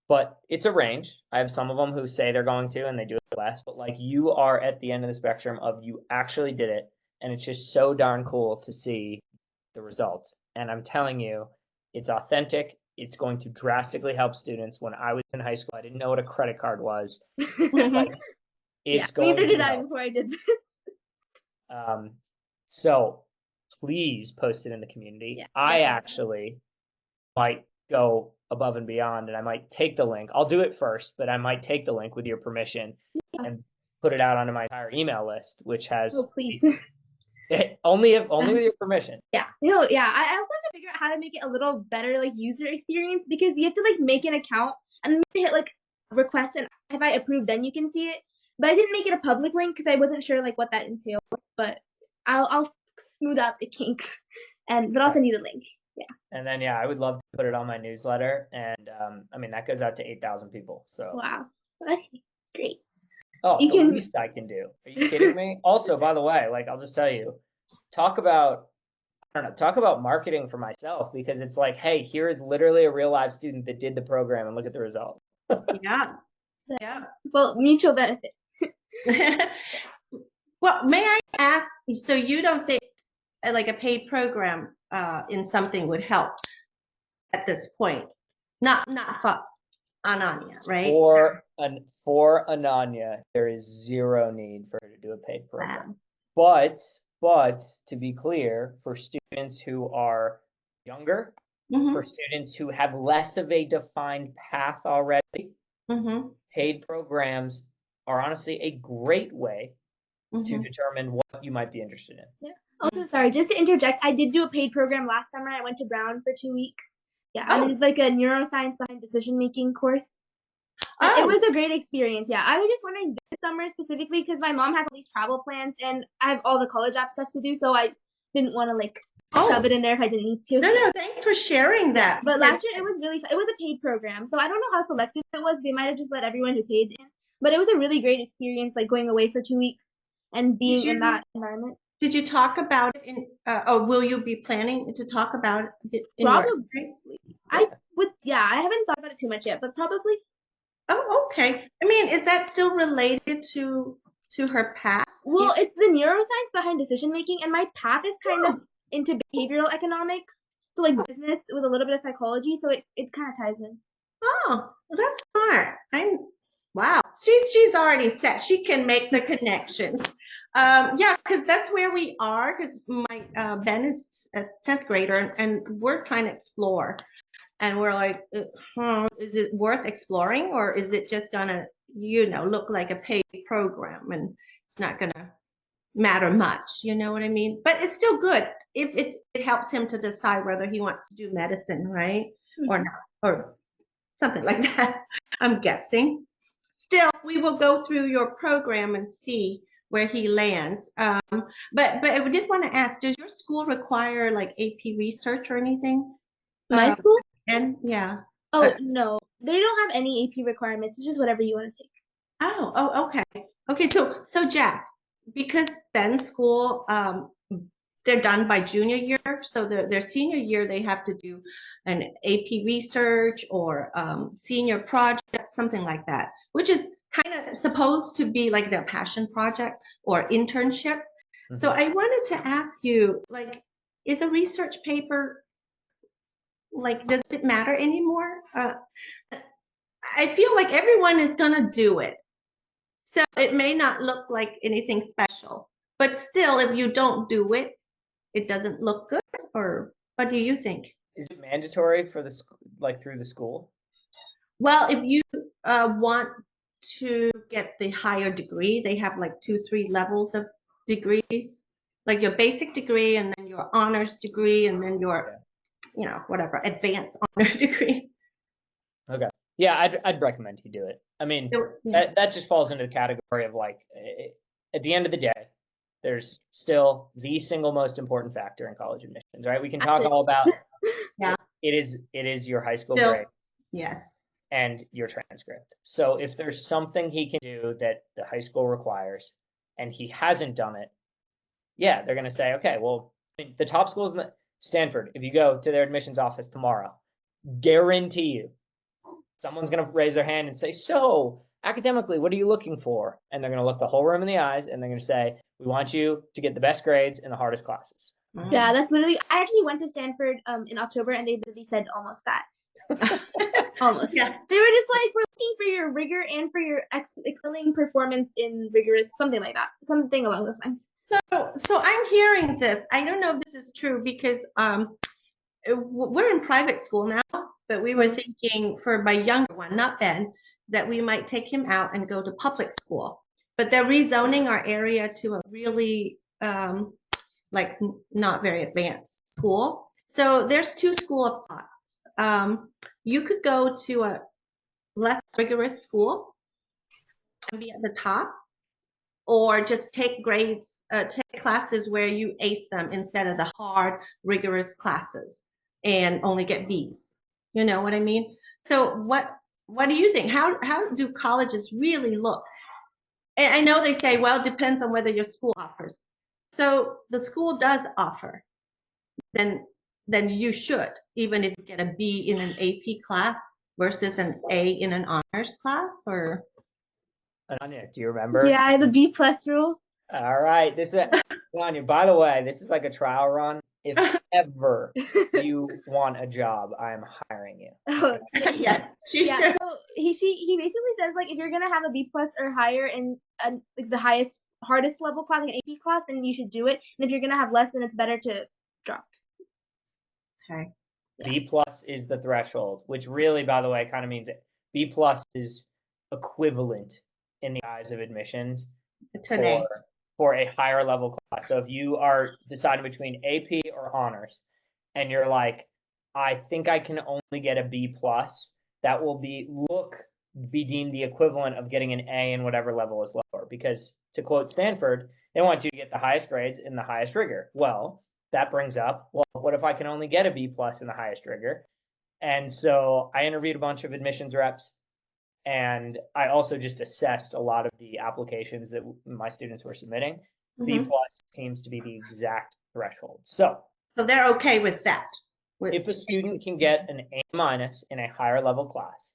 Speaker 2: but it's a range. I have some of them who say they're going to and they do it less, but like you are at the end of the spectrum of you actually did it. And it's just so darn cool to see the result. And I'm telling you, it's authentic. It's going to drastically help students. When I was in high school, I didn't know what a credit card was. Like, it's going
Speaker 4: neither
Speaker 2: to
Speaker 4: did I
Speaker 2: help.
Speaker 4: before I did this.
Speaker 2: So please post it in the community.
Speaker 4: Yeah,
Speaker 2: I actually might go above and beyond, and I might take the link. I'll do it first, but I might take the link with your permission and put it out onto my entire email list, which has
Speaker 4: Oh, please.
Speaker 2: only with your permission.
Speaker 4: Yeah. I also have to figure out how to make it a little better, like user experience, because you have to like make an account and then you hit like request, and if I approve, then you can see it. But I didn't make it a public link because I wasn't sure like what that entailed. But I'll smooth out the kinks, but I'll send you the link. Yeah.
Speaker 2: And then I would love to put it on my newsletter, and I mean that goes out to 8,000 people. So
Speaker 4: wow. Okay. Great.
Speaker 2: Oh, the least I can do. Are you kidding me? Also, by the way, like I'll just tell you, talk about marketing for myself, because it's like, hey, here is literally a real live student that did the program and look at the result.
Speaker 3: Yeah.
Speaker 4: Well, mutual benefit.
Speaker 3: Well, may I ask, so you don't think like a paid program in something would help at this point? Not for Ananya, right?
Speaker 2: For Ananya, there is zero need for her to do a paid program. Wow. But to be clear, for students who are younger for students who have less of a defined path already. Paid programs are honestly a great way to determine what you might be interested in.
Speaker 4: Yeah. Also, sorry, just to interject, I did do a paid program last summer. I went to Brown for 2 weeks. Yeah, I did like a neuroscience behind decision-making course. It was a great experience. Yeah, I was just wondering this summer specifically because my mom has all these travel plans and I have all the college app stuff to do, so I didn't want to like shove it in there if I didn't need to.
Speaker 3: No, thanks for sharing that.
Speaker 4: But last year it was really fun. It was a paid program, so I don't know how selective it was. They might have just let everyone who paid in, but it was a really great experience, like going away for 2 weeks and being in that environment.
Speaker 3: Did you talk about it in, or will you be planning to talk about it in
Speaker 4: probably. I haven't thought about it too much yet, but probably.
Speaker 3: Oh, okay. I mean, is that still related to her path?
Speaker 4: Well, it's the neuroscience behind decision making, and my path is kind of into behavioral economics, so like business with a little bit of psychology, so it kind of ties in.
Speaker 3: Oh, well, that's smart. Wow. She's already set. She can make the connections. Yeah, because that's where we are. Because my Ben is a 10th grader, and we're trying to explore. And we're like, is it worth exploring, or is it just gonna, look like a paid program, and it's not gonna matter much? You know what I mean? But it's still good if it helps him to decide whether he wants to do medicine, right, or not, or something like that. I'm guessing. Still, we will go through your program and see where he lands. But I did want to ask, does your school require like AP research or anything?
Speaker 4: My school?
Speaker 3: And yeah.
Speaker 4: Oh, no. They don't have any AP requirements. It's just whatever you want to take.
Speaker 3: Oh, okay. Okay, so Jack, because Ben's school, they're done by junior year, so their senior year they have to do an AP research or senior project, something like that, which is kind of supposed to be like their passion project or internship. So I wanted to ask you, like, is a research paper, like, does it matter anymore? I feel like everyone is gonna do it, so it may not look like anything special, but still, if you don't do it, it doesn't look good. Or what do you think?
Speaker 2: Is it mandatory for the like through the school?
Speaker 3: Well, if you want to get the higher degree, they have like 2-3 levels of degrees, like your basic degree and then your honors degree and then your whatever advanced honor degree.
Speaker 2: Okay. Yeah, I'd recommend you do it. I mean, that just falls into the category of like, at the end of the day, there's still the single most important factor in college admissions, right? We can talk all about it is your high school grade.
Speaker 3: Yes.
Speaker 2: And your transcript. So if there's something he can do that the high school requires and he hasn't done it, yeah, they're going to say, okay, well, the top schools in Stanford, if you go to their admissions office tomorrow, guarantee you someone's going to raise their hand and say, so academically, what are you looking for? And they're going to look the whole room in the eyes and they're going to say, we want you to get the best grades in the hardest classes.
Speaker 4: Yeah, that's literally, I actually went to Stanford in October and they literally said almost that. Almost. Yeah. They were just like, we're looking for your rigor and for your excelling performance in rigorous, something like that, something along those lines.
Speaker 3: So I'm hearing this. I don't know if this is true because we're in private school now, but we were thinking for my younger one, not Ben, that we might take him out and go to public school. But they're rezoning our area to a really like not very advanced school. So there's 2 schools of thoughts. You could go to a less rigorous school and be at the top, or just take classes where you ace them instead of the hard, rigorous classes and only get B's. You know what I mean? So what do you think? How do colleges really look? And I know they say, well, it depends on whether your school offers. So the school does offer, then you should, even if you get a B in an AP class versus an A in an honors class, or?
Speaker 2: Anya, do you remember?
Speaker 4: Yeah, the B+ rule.
Speaker 2: All right. This is Anya, by the way, this is like a trial run. If ever you want a job, I'm hiring you.
Speaker 4: Oh,
Speaker 3: yes, you should.
Speaker 4: So he basically says like if you're gonna have a B+ or higher in like the hardest level class, like an AP class, then you should do it. And if you're gonna have less, then it's better to drop.
Speaker 3: Okay.
Speaker 2: B plus is the threshold, which really, by the way, kind of means B plus is equivalent in the eyes of admissions for a higher level class. So if you are deciding between AP or honors, and you're like, I think I can only get a B plus, that will be deemed the equivalent of getting an A in whatever level is lower. Because to quote Stanford, they want you to get the highest grades in the highest rigor. Well, that brings up, well, what if I can only get a B plus in the highest rigor? And so I interviewed a bunch of admissions reps, and I also just assessed a lot of the applications that my students were submitting. B plus seems to be the exact threshold. So
Speaker 3: they're okay with that.
Speaker 2: If a student can get an A minus in a higher level class,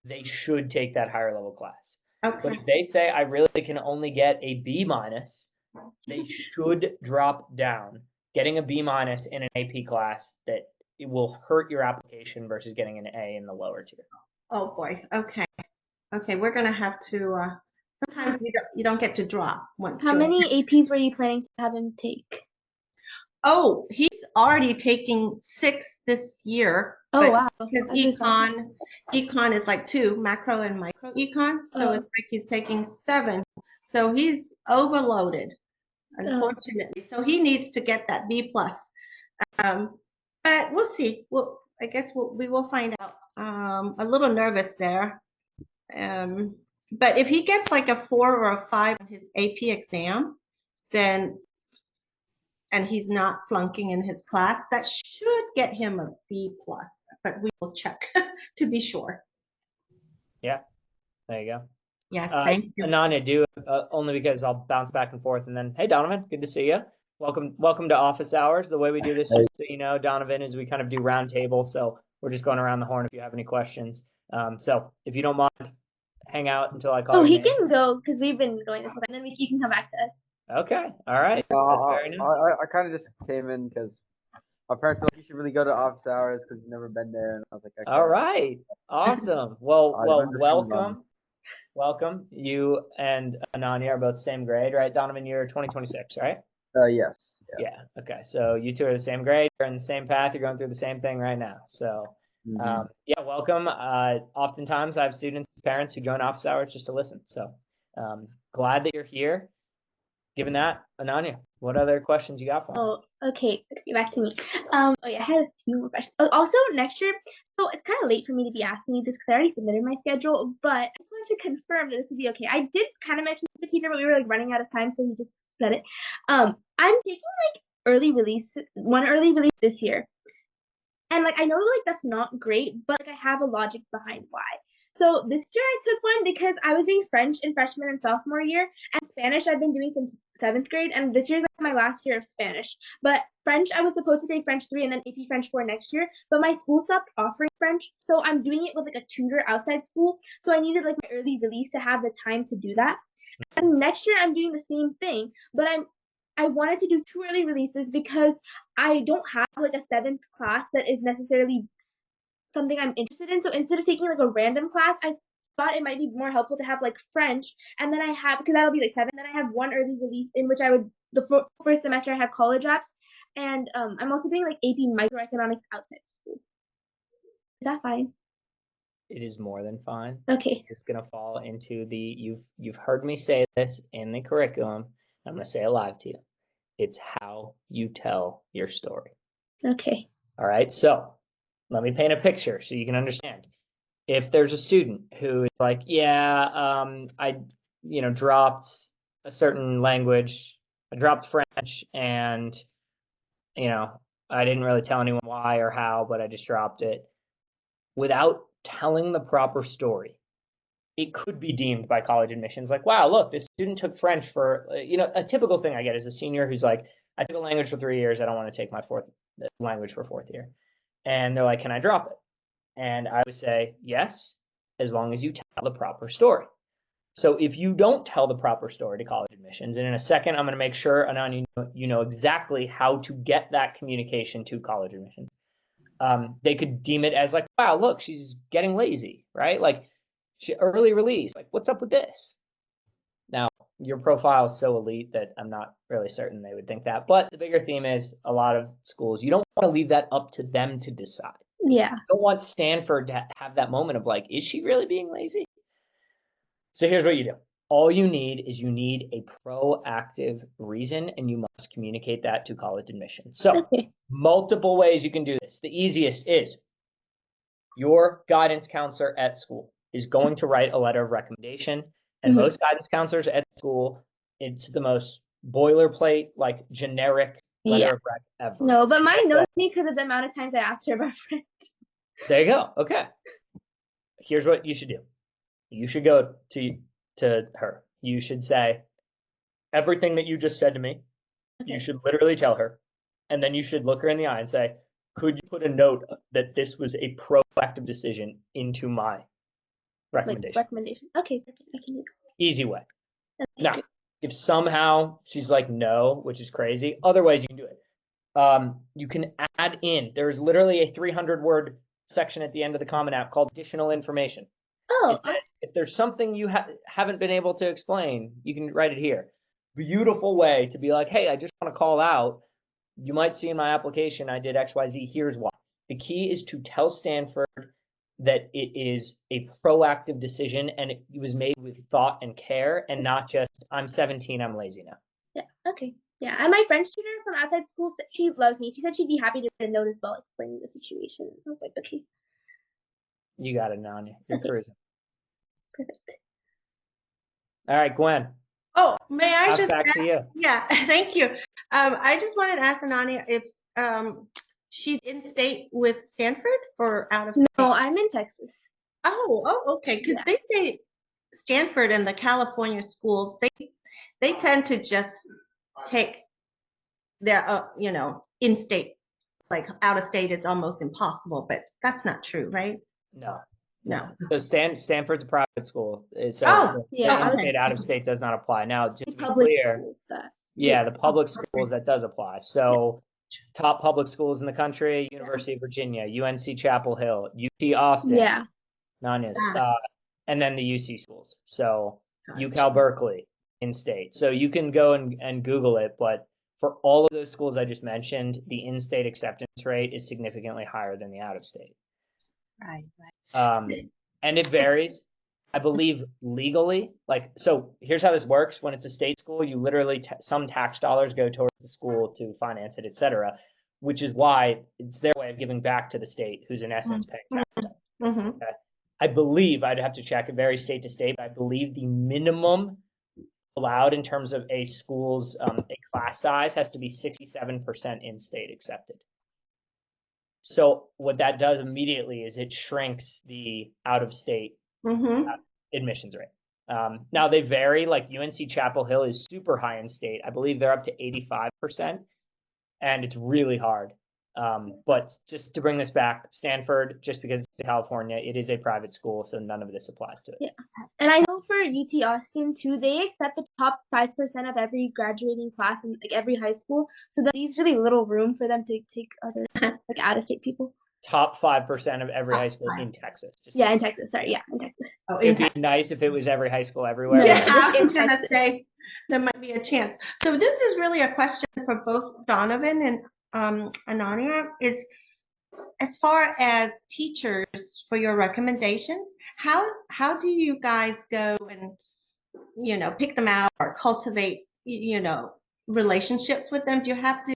Speaker 2: they should take that higher level class.
Speaker 3: Okay.
Speaker 2: But if they say, I really can only get a B minus, they should drop down. Getting a B minus in an AP class, that it will hurt your application versus getting an A in the lower tier.
Speaker 3: Oh boy. Okay. Okay. We're going to have to, sometimes you don't get to drop once.
Speaker 4: How many APs were you planning to have him take?
Speaker 3: Oh, he's already taking 6 this year.
Speaker 4: Oh, wow.
Speaker 3: Because econ is like 2, macro and micro econ. So it's like he's taking 7. So he's overloaded, unfortunately. So he needs to get that B plus. But we'll see. I guess we will find out. A little nervous there. But if he gets like a 4 or a 5 on his AP exam, then and he's not flunking in his class, that should get him a B plus. But we will check to be sure.
Speaker 2: Yeah, there you go.
Speaker 3: Yes, thank you.
Speaker 2: Ananya, only because I'll bounce back and forth, and then, hey, Donovan, good to see you. Welcome to office hours. The way we do this, just so you know, Donovan, is we kind of do round table. So we're just going around the horn if you have any questions. So if you don't mind, hang out until I call you.
Speaker 4: Oh, he can go because we've been going this way, and then you can come back to us.
Speaker 2: Okay, all right. Very nice.
Speaker 5: I kind of just came in because my parents were like, you should really go to office hours because you've never been there. And I was like, okay.
Speaker 2: All right. Awesome. Well, welcome. You and Ananya are both same grade, right? Donovan, you're 2026, right?
Speaker 5: Yes.
Speaker 2: Yeah. Okay. So you two are the same grade. You're in the same path. You're going through the same thing right now. So, yeah, welcome. Oftentimes I have students, parents who join office hours just to listen. So, glad that you're here. Given that, Ananya, what other questions you got for me?
Speaker 4: Oh, okay. Back to me. I had a few more questions. Also, next year, so it's kind of late for me to be asking you this because I already submitted my schedule, but I just wanted to confirm that this would be okay. I did kind of mention this to Peter, but we were like running out of time, so he just said it. I'm taking like one early release this year. And like I know like that's not great, but like I have a logic behind why. So this year I took one because I was doing French in freshman and sophomore year, and Spanish I've been doing since 7th grade, and this year's like my last year of Spanish. But French, I was supposed to take French 3 and then AP French 4 next year, but my school stopped offering French, so I'm doing it with like a tutor outside school. So I needed like my early release to have the time to do that. And next year I'm doing the same thing, but I wanted to do 2 early releases because I don't have like a 7th class that is necessarily something I'm interested in. So instead of taking like a random class, I thought it might be more helpful to have like French, and then I have, because that'll be like 7, then I have 1 early release in which I would, the first semester I have college apps, and I'm also doing like AP microeconomics outside school. Is that fine?
Speaker 2: It is more than fine.
Speaker 4: Okay.
Speaker 2: It's going to fall into the, you've heard me say this in the curriculum. I'm going to say it live to you. It's how you tell your story.
Speaker 4: Okay.
Speaker 2: All right. So let me paint a picture so you can understand. If there's a student who is like, I dropped a certain language, I dropped French, and, I didn't really tell anyone why or how, but I just dropped it. Without telling the proper story, it could be deemed by college admissions like, wow, look, this student took French for, a typical thing I get is a senior who's like, I took a language for 3 years. I don't want to take my 4th language for 4th year. And they're like, can I drop it? And I would say, yes, as long as you tell the proper story. So if you don't tell the proper story to college admissions, and in a second, I'm going to make sure, Anand, you know exactly how to get that communication to college admissions. They could deem it as like, wow, look, she's getting lazy, right? Like, early release, like, what's up with this? Now, your profile is so elite that I'm not really certain they would think that. But the bigger theme is a lot of schools, you don't want to leave that up to them to decide.
Speaker 4: Yeah.
Speaker 2: You don't want Stanford to have that moment of like, is she really being lazy? So here's what you do. All you need is you need a proactive reason, and you must communicate that to college admission. So
Speaker 4: Okay.
Speaker 2: multiple ways you can do this. The easiest is your guidance counselor at school is going to write a letter of recommendation. And
Speaker 4: Mhm.
Speaker 2: most guidance counselors at school, it's the most boilerplate, like generic letter
Speaker 4: Yeah.
Speaker 2: of rec ever.
Speaker 4: No, but mine
Speaker 2: Just
Speaker 4: knows
Speaker 2: that-
Speaker 4: me because of the amount of times I asked her about a friend.
Speaker 2: There you go. Okay. Here's what you should do. You should go to her. You should say everything that you just said to me. You
Speaker 4: Okay.
Speaker 2: should literally tell her, and then you should look her in the eye and say, "Could you put a note that this was a proactive decision into my
Speaker 4: Like
Speaker 2: recommendation?"
Speaker 4: recommendation. Okay, perfect. I can do
Speaker 2: Easy way.
Speaker 4: that. Okay,
Speaker 2: Now,
Speaker 4: great.
Speaker 2: if somehow she's like no, which is crazy, other ways you can do it. You can add in. There's literally a 300-word section at the end of the Common App called additional information.
Speaker 4: Oh,
Speaker 2: If there's something you haven't been able to explain, you can write it here. Beautiful way to be like, hey, I just want to call out. You might see in my application I did XYZ. Here's why. The key is to tell Stanford that it is a proactive decision and it was made with thought and care and not just, I'm 17, I'm lazy now.
Speaker 4: yeah. Okay. Yeah. And my French tutor from outside school, she loves me. She said she'd be happy to write a note as well explaining the situation. I was like, okay,
Speaker 2: You got it, Nanya. You're
Speaker 4: Okay.
Speaker 2: cruising.
Speaker 4: perfect.
Speaker 2: All right, Gwen.
Speaker 3: Oh, may I
Speaker 2: Pass
Speaker 3: just
Speaker 2: back to you.
Speaker 3: Yeah, thank you. I just wanted to ask Anani if she's in state with Stanford or out of state?
Speaker 4: No, I'm in Texas.
Speaker 3: Oh, okay. Because
Speaker 4: Yeah.
Speaker 3: they say Stanford and the California schools, they tend to just take their in state, like out of state is almost impossible, but that's not true, right?
Speaker 2: No.
Speaker 3: No.
Speaker 2: So Stanford's a private school. So
Speaker 3: Oh,
Speaker 4: Yeah,
Speaker 2: the
Speaker 4: I was-
Speaker 2: in-state, out-of-state does not apply. Now, just to be
Speaker 4: Public
Speaker 2: clear,
Speaker 4: schools that.
Speaker 2: yeah, the public schools, that does apply. So top public schools in the country, University of Virginia, UNC Chapel Hill, UT Austin,
Speaker 4: Yeah.
Speaker 2: Nanyas,
Speaker 3: Ah.
Speaker 2: and then the UC schools. So
Speaker 3: Gotcha.
Speaker 2: UCal Berkeley in-state. So you can go and Google it, but for all of those schools I just mentioned, the in-state acceptance rate is significantly higher than the out-of-state.
Speaker 3: Right.
Speaker 2: And it varies. I believe legally, so here's how this works. When it's a state school, you literally, some tax dollars go towards the school to finance it, et cetera, which is why it's their way of giving back to the state, who's in essence paying tax.
Speaker 3: Mm-hmm.
Speaker 2: I believe, I'd have to check, it varies state to state, but I believe the minimum allowed in terms of a school's a class size has to be 67% in-state accepted. So what that does immediately is it shrinks the out-of-state
Speaker 3: Mm-hmm.
Speaker 2: admissions rate. Now they vary, like UNC Chapel Hill is super high in state. I believe they're up to 85%, and it's really hard. But just to bring this back, Stanford, just because it's in California, it is a private school, so none of this applies to it.
Speaker 4: Yeah. And I know for UT Austin too, they accept the top 5% of every graduating class in like every high school. So that leaves really little room for them to take other like out of state people.
Speaker 2: Top 5% of every high school in Texas.
Speaker 4: Yeah, in Texas. Sorry, yeah, in Texas.
Speaker 3: Oh,
Speaker 2: It'd be nice if it was every high school everywhere.
Speaker 4: No.
Speaker 3: Yeah, I
Speaker 4: just
Speaker 3: was
Speaker 4: in
Speaker 3: gonna
Speaker 4: Texas.
Speaker 3: say there might be a chance. So this is really a question for both Donovan and Anania. Is as far as teachers for your recommendations, how do you guys go and pick them out or cultivate relationships with them? Do you have to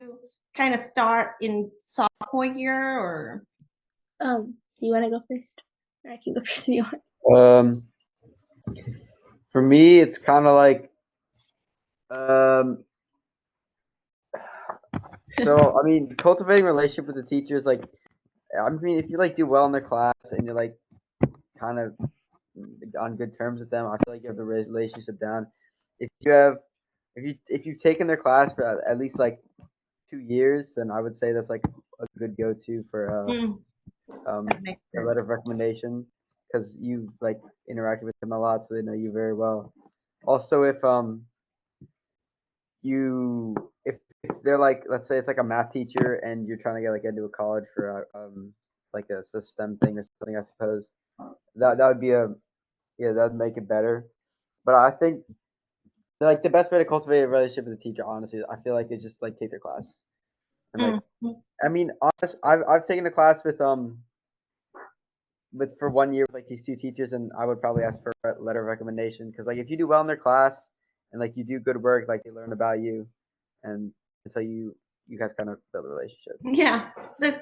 Speaker 3: kind of start in sophomore year or?
Speaker 4: Do you want to go first? Or I can go first if you want.
Speaker 5: For me, it's kind of like, so I mean, cultivating a relationship with the teachers, like, I mean, if you like do well in their class and you're like kind of on good terms with them, I feel like you have the relationship down. If you've taken their class for at least like 2 years, then I would say that's like a good go-to for
Speaker 3: That makes
Speaker 5: a
Speaker 3: sense.
Speaker 5: letter of recommendation, because you like interacted with them a lot, so they know you very well. Also, if they're like, let's say it's like a math teacher and you're trying to get like into a college for like a STEM thing or something, I suppose that would be that would make it better. But I think Like the best way to cultivate a relationship with a teacher, honestly, I feel like is just like take their class. And like,
Speaker 3: Mhm.
Speaker 5: I mean, I've taken a class with for 1 year with like these two teachers, and I would probably ask for a letter of recommendation because like if you do well in their class and like you do good work, like they learn about you, and so you guys kind of build a relationship.
Speaker 3: Yeah, that's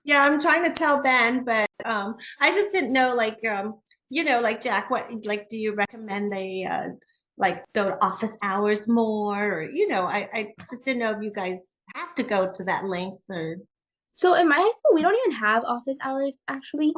Speaker 3: yeah, I'm trying to tell Ben, but I just didn't know like like Jack, what like do you recommend they like go to office hours more, or I just didn't know if you guys have to go to that length or
Speaker 4: So in my high school, we don't even have office hours actually.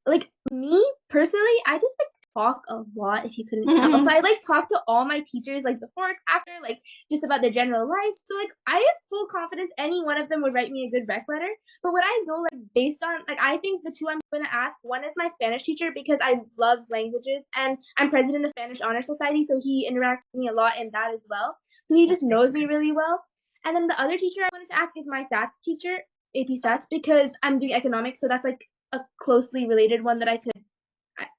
Speaker 4: Like me personally, I just like talk a lot if you couldn't tell. So I like talk to all my teachers like before, after, like just about their general life. So like I have full confidence any one of them would write me a good rec letter. But when I go like based on like I think the two I'm gonna ask, one is my Spanish teacher because I love languages and I'm president of Spanish Honor Society, so he interacts with me a lot in that as well. So he just knows me really well. And then the other teacher I wanted to ask is my stats teacher, AP stats, because I'm doing economics, so that's like a closely related one that I could,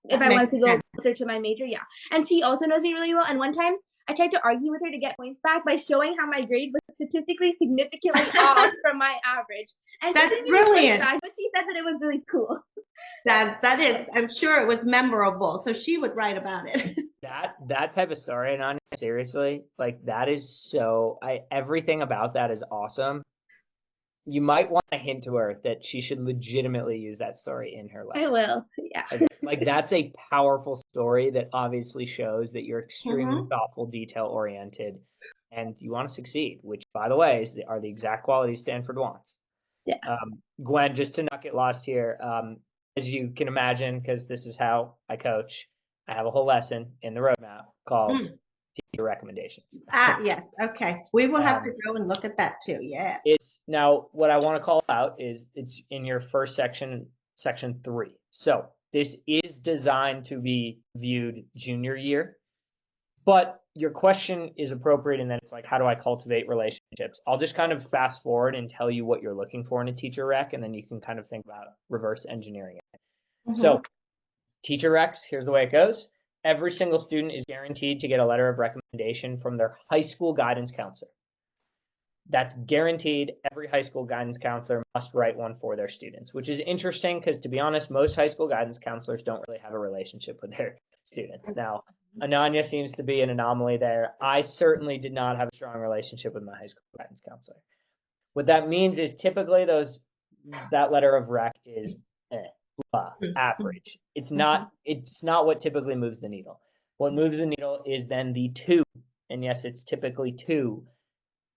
Speaker 4: if I wanted to go closer to my major, yeah. And she also knows me really well. And one time I tried to argue with her to get points back by showing how my grade was statistically significantly off from my average. And she
Speaker 3: That's
Speaker 4: didn't give me
Speaker 3: brilliant.
Speaker 4: points back, but she said that it was really cool.
Speaker 3: That is, I'm sure it was memorable, so she would write about it.
Speaker 1: That type of story, and seriously, like that is so everything about that is awesome. You might want to hint to her that she should legitimately use that story in her life.
Speaker 4: I will, yeah.
Speaker 1: Like that's a powerful story that obviously shows that you're extremely
Speaker 3: Mhm.
Speaker 1: thoughtful, detail oriented, and you want to succeed, which by the way are the exact qualities Stanford wants.
Speaker 4: Yeah.
Speaker 1: Gwen, just to not get lost here, as you can imagine, because this is how I coach, I have a whole lesson in the roadmap called teacher recommendations.
Speaker 3: Yes, okay. We will have to go and look at that too. Yeah.
Speaker 1: It's now what I want to call out is it's in your first section, section 3. So this is designed to be viewed junior year, but your question is appropriate. And then it's like, how do I cultivate relationships? I'll just kind of fast forward and tell you what you're looking for in a teacher rec, and then you can kind of think about reverse engineering it. So teacher recs, here's the way it goes. Every single student is guaranteed to get a letter of recommendation from their high school guidance counselor. That's guaranteed. Every high school guidance counselor must write one for their students, which is interesting because, to be honest, most high school guidance counselors don't really have a relationship with their students. Now, Ananya seems to be an anomaly there. I certainly did not have a strong relationship with my high school guidance counselor. What that means is typically that letter of rec is average. It's not what typically moves the needle. What moves the needle is then the 2, and yes, it's typically 2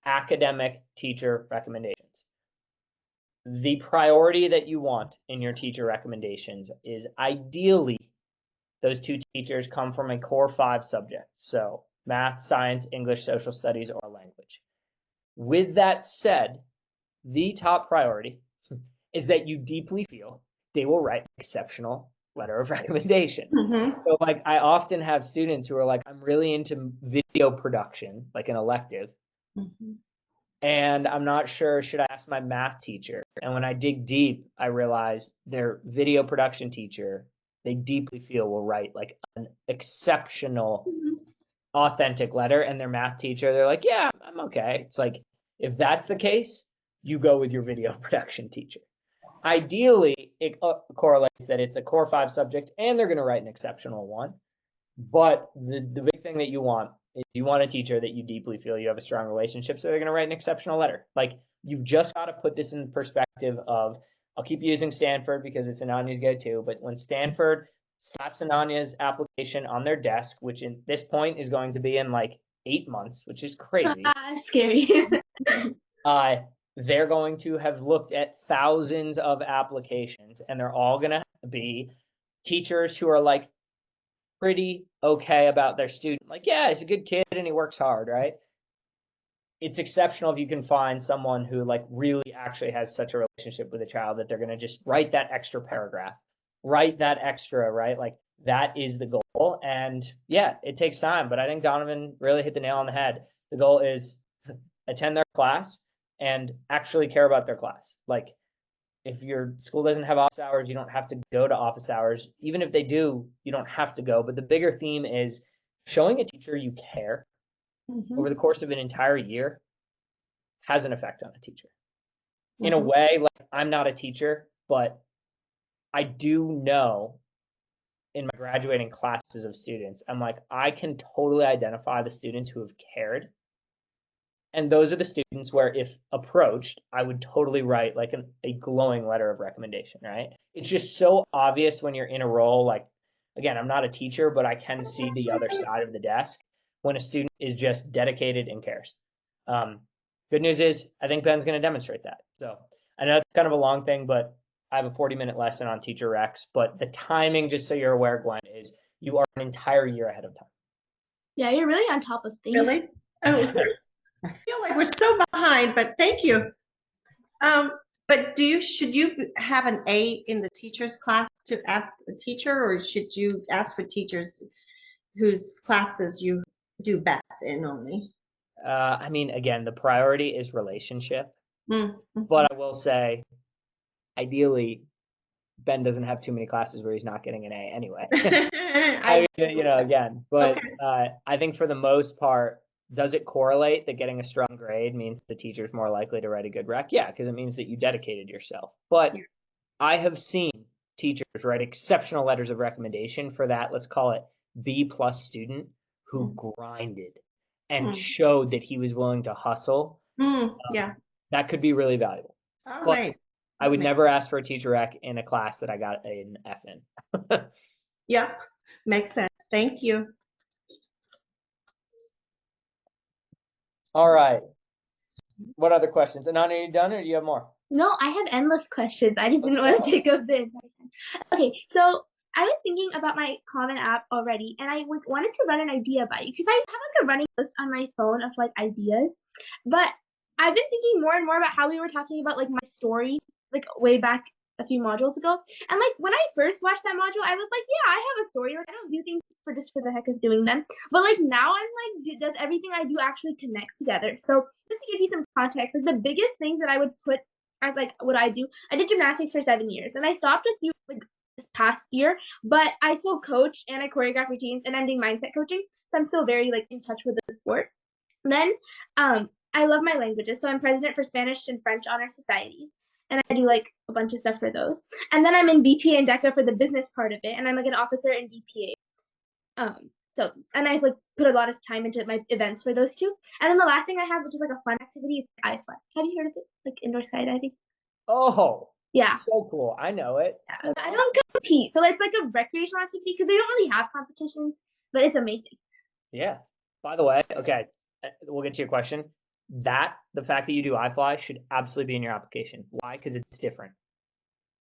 Speaker 1: academic teacher recommendations. The priority that you want in your teacher recommendations is ideally those 2 teachers come from a core 5 subject. So math, science, English, social studies, or language. With that said, the top priority is that you deeply feel they will write an exceptional letter of recommendation. So like I often have students who are like, I'm really into video production, like an elective. And I'm not sure, should I ask my math teacher? And when I dig deep, I realize their video production teacher, they deeply feel will write like an exceptional, authentic letter. And their math teacher, they're like, yeah, I'm okay. It's like, if that's the case, you go with your video production teacher. Ideally, it correlates that it's a core 5 subject and they're going to write an exceptional one. But the big thing that you want is you want a teacher that you deeply feel you have a strong relationship, so they're going to write an exceptional letter. Like you've just got to put this in perspective of, I'll keep using Stanford because it's Ananya's go-to, but when Stanford slaps Ananya's application on their desk, which in this point is going to be in like 8 months, which is crazy.
Speaker 4: Scary.
Speaker 1: They're going to have looked at thousands of applications, and they're all going to be teachers who are like pretty okay about their student. Like, yeah, he's a good kid and he works hard, right? It's exceptional if you can find someone who like really actually has such a relationship with a child that they're going to just write that extra paragraph, write that extra, right? Like that is the goal. And yeah, it takes time, but I think Donovan really hit the nail on the head. The goal is attend their class and actually care about their class. Like if your school doesn't have office hours, you don't have to go to office hours. Even if they do, you don't have to go. But the bigger theme is
Speaker 2: showing a teacher you care
Speaker 3: Mhm.
Speaker 2: over the course of an entire year has an effect on a teacher. In a
Speaker 3: Mhm.
Speaker 2: way, like I'm not a teacher, but I do know in my graduating classes of students, I'm like, I can totally identify the students who have cared. And those are the students where, if approached, I would totally write like a glowing letter of recommendation, right? It's just so obvious when you're in a role. Like, again, I'm not a teacher, but I can see the other side of the desk when a student is just dedicated and cares. Good news is, I think Ben's going to demonstrate that. So I know it's kind of a long thing, but I have a 40-minute lesson on Teacher Rex. But the timing, just so you're aware, Gwen, is you are an entire year ahead of time.
Speaker 4: Yeah, you're really on top of things.
Speaker 3: Really? Oh, I feel like we're so behind, but thank you. But should you have an A in the teacher's class to ask the teacher, or should you ask for teachers whose classes you do best in only?
Speaker 2: I mean, again, the priority is relationship.
Speaker 3: Mm.
Speaker 2: But I will say, ideally, Ben doesn't have too many classes where he's not getting an A anyway. I mean, again, but
Speaker 3: Okay.
Speaker 2: I think for the most part, does it correlate that getting a strong grade means the teacher's more likely to write a good rec? Yeah, because it means that you dedicated yourself. But I have seen teachers write exceptional letters of recommendation for that, let's call it B+ student who grinded and showed that he was willing to hustle.
Speaker 3: Yeah.
Speaker 2: That could be really valuable.
Speaker 3: All
Speaker 2: But
Speaker 3: right.
Speaker 2: I would never ask for a teacher rec in a class that I got an F in.
Speaker 3: Yep. Makes sense. Thank you.
Speaker 2: All right. What other questions? Ananya, are you done or do you have more?
Speaker 4: No, I have endless questions. I just
Speaker 2: Let's
Speaker 4: didn't want
Speaker 2: go.
Speaker 4: to take up the entire time. Okay, so I was thinking about my Common App already, and I wanted to run an idea by you because I have like a running list on my phone of like ideas. But I've been thinking more and more about how we were talking about like my story, like way back a few modules ago. And like when I first watched that module, I was like, yeah, I have a story. Like I don't do things for just for the heck of doing them. But like now I'm like, does everything I do actually connect together? So just to give you some context, like the biggest things that I would put as like what I do, I did gymnastics for 7 years, and I stopped with you like this past year, but I still coach and I choreograph routines, and I'm doing mindset coaching, so I'm still very like in touch with the sport. Then I love my languages, so I'm president for Spanish and French honor societies, and I do like a bunch of stuff for those. And then I'm in BPA and DECA for the business part of it, and I'm like an officer in BPA. So, and I like put a lot of time into my events for those two. And then the last thing I have, which is like a fun activity, is iFly. Have you heard of it? Like indoor skydiving?
Speaker 2: Oh,
Speaker 4: Yeah.
Speaker 2: so cool. I know it.
Speaker 4: I don't compete, so it's like a recreational activity because they don't really have competitions, but it's amazing.
Speaker 2: Yeah. By the way, okay, we'll get to your question. The fact that you do iFly should absolutely be in your application. Why? Because it's different.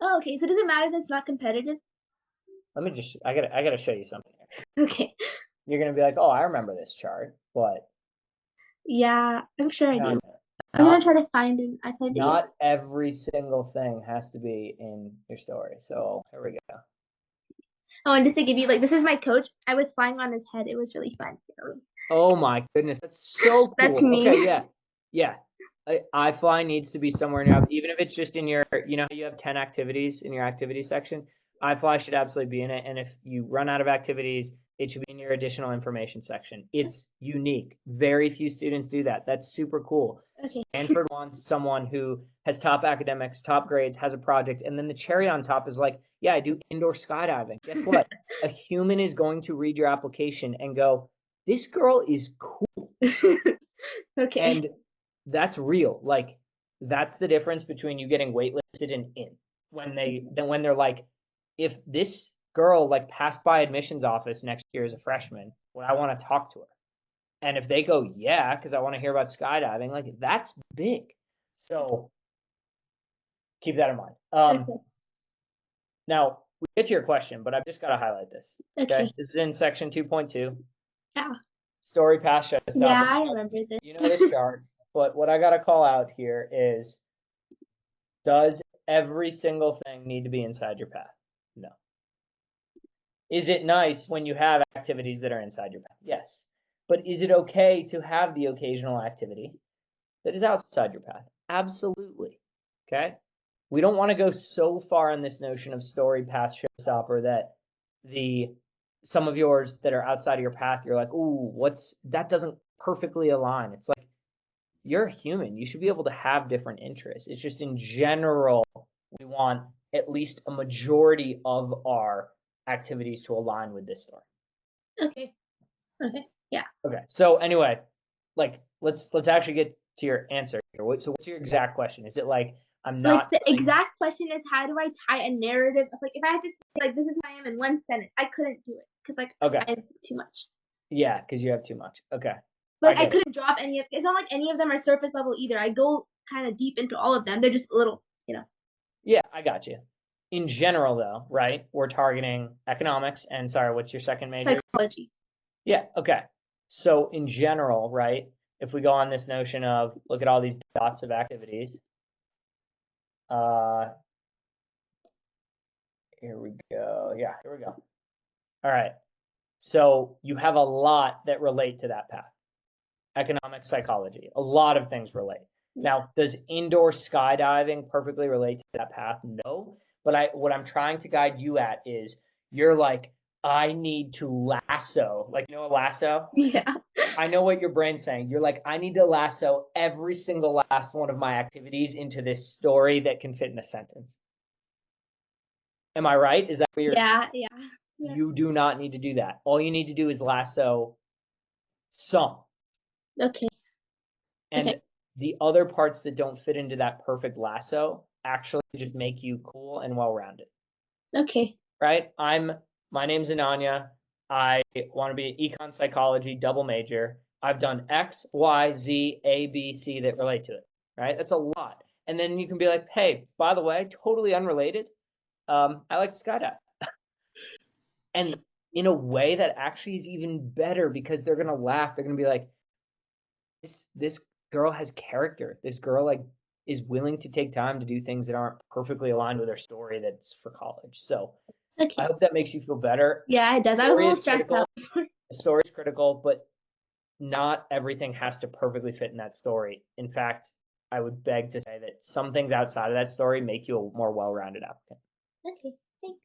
Speaker 4: Oh, okay. So does it matter that it's not competitive?
Speaker 2: I gotta show you something here.
Speaker 4: Okay.
Speaker 2: You're gonna be like, oh, I remember this chart, but
Speaker 4: Yeah, I'm sure I do. I'm
Speaker 2: not,
Speaker 4: gonna try to find an iPad video.
Speaker 2: not every single thing has to be in your story. So here we go.
Speaker 4: Oh, and just to give you like, this is my coach. I was flying on his head. It was really fun.
Speaker 2: Oh my goodness, that's so cool.
Speaker 4: That's me.
Speaker 2: Okay, yeah. iFly needs to be somewhere in your, even if it's just in your, you know, you have 10 activities in your activity section. iFly should absolutely be in it. And if you run out of activities, it should be in your additional information section. It's unique. Very few students do that. That's super cool.
Speaker 4: Okay.
Speaker 2: Stanford wants someone who has top academics, top grades, has a project, and then the cherry on top is like, yeah, I do indoor skydiving. Guess what? A human is going to read your application and go, this girl is cool.
Speaker 4: Okay.
Speaker 2: And that's real. Like, that's the difference between you getting waitlisted and in. When they're like, if this girl like passed by admissions office next year as a freshman, would I want to talk to her? And if they go, yeah, because I want to hear about skydiving, like that's big. So keep that in mind.
Speaker 4: Okay.
Speaker 2: Now we get to your question, but I've just got to highlight this. Okay. This is in section 2.2.
Speaker 4: Yeah.
Speaker 2: Story path showstopper.
Speaker 4: Yeah, I remember this.
Speaker 2: You know this chart, but what I got to call out here is, does every single thing need to be inside your path? No. Is it nice when you have activities that are inside your path? Yes. But is it okay to have the occasional activity that is outside your path? Absolutely. Okay? We don't want to go so far in this notion of story path showstopper that the some of yours that are outside of your path, you're like, ooh, that doesn't perfectly align. It's like, you're a human. You should be able to have different interests. It's just in general, we want at least a majority of our activities to align with this story.
Speaker 4: Okay. Okay. Yeah.
Speaker 2: Okay. So anyway, like let's actually get to your answer here. So what's your exact question? Is it like I'm not
Speaker 4: like the exact question is, how do I tie a narrative of, like, if I had to say like this is who I am in one sentence, I couldn't do it because like
Speaker 2: okay.
Speaker 4: I have too much.
Speaker 2: Yeah, because you have too much. Okay.
Speaker 4: But I couldn't drop any of it's not like any of them are surface level either. I go kind of deep into all of them. They're just a little,
Speaker 2: Yeah, I got you. In general though, right? We're targeting economics and sorry, what's your second major?
Speaker 4: Psychology.
Speaker 2: Yeah, okay. So in general, right? If we go on this notion of look at all these dots of activities. Here we go. Yeah, here we go. All right. So you have a lot that relate to that path. Economic psychology. A lot of things relate. Now, does indoor skydiving perfectly relate to that path? No. But what I'm trying to guide you at is you're like, I need to lasso. Like, you know a lasso?
Speaker 4: Yeah.
Speaker 2: I know what your brain's saying. You're like, I need to lasso every single last one of my activities into this story that can fit in a sentence. Am I right? Is that what you're?
Speaker 4: Yeah.
Speaker 2: You do not need to do that. All you need to do is lasso some.
Speaker 4: Okay.
Speaker 2: And the other parts that don't fit into that perfect lasso actually just make you cool and well-rounded.
Speaker 4: Okay.
Speaker 2: Right? My name's Ananya. I want to be an econ psychology double major. I've done X, Y, Z, A, B, C that relate to it. Right? That's a lot. And then you can be like, hey, by the way, totally unrelated. I like to skydive. And in a way that actually is even better because they're gonna laugh. They're gonna be like, this girl has character. This girl like is willing to take time to do things that aren't perfectly aligned with her story that's for college. So I hope that makes you feel better.
Speaker 4: Yeah, it does. I was a little stressed out.
Speaker 2: The story's critical, but not everything has to perfectly fit in that story. In fact, I would beg to say that some things outside of that story make you a more well-rounded applicant.
Speaker 4: Okay, thanks.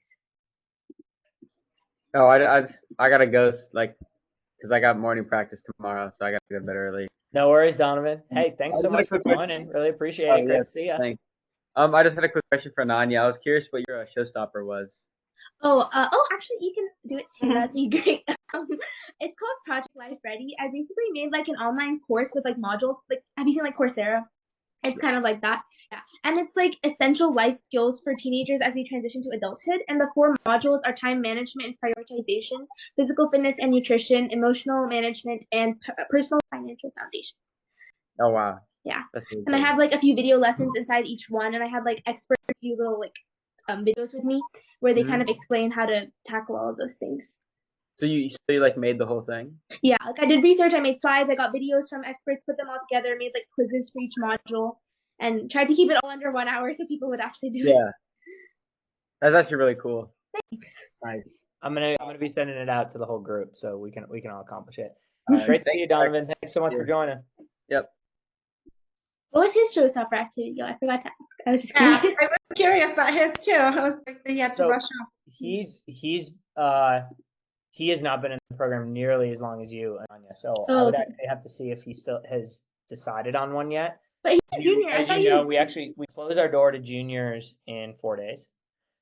Speaker 5: Oh, I gotta go, like, because I got morning practice tomorrow, so I gotta go to bed early.
Speaker 2: No worries, Donovan. Hey, thanks so much for joining. Really appreciate it. Great to see you.
Speaker 5: Thanks. I just had a quick question for Nanya. I was curious what your showstopper was.
Speaker 4: Actually, you can do it too. That'd be great. It's called Project Life Ready. I basically made like an online course with like modules. Like, have you seen like Coursera? It's kind of like that. Yeah. And it's like essential life skills for teenagers as we transition to adulthood. And the 4 modules are time management and prioritization, physical fitness and nutrition, emotional management, and personal financial foundations.
Speaker 5: Oh, wow.
Speaker 4: Yeah.
Speaker 5: That's really
Speaker 4: and
Speaker 5: cool.
Speaker 4: I have like a few video lessons inside each one. And I had like experts do little like videos with me where they kind of explain how to tackle all of those things.
Speaker 5: So you like made the whole thing? Yeah,
Speaker 4: like I did research, I made slides, I got videos from experts, put them all together, made like quizzes for each module, and tried to keep it all under 1 hour so people would actually do it.
Speaker 5: Yeah. That's actually really cool.
Speaker 4: Thanks.
Speaker 5: Nice.
Speaker 2: I'm gonna be sending it out to the whole group so we can all accomplish it. Great to see you, Donovan. Thanks so much for joining.
Speaker 5: Yep.
Speaker 4: What was his showstopper activity? I forgot to ask. I was just curious.
Speaker 3: I was curious about his too. I was like, he had to rush off.
Speaker 2: He has not been in the program nearly as long as you, Anya. So I would actually have to see if he still has decided on one yet.
Speaker 4: But he's a junior.
Speaker 2: As you know, we close our door to juniors in 4 days.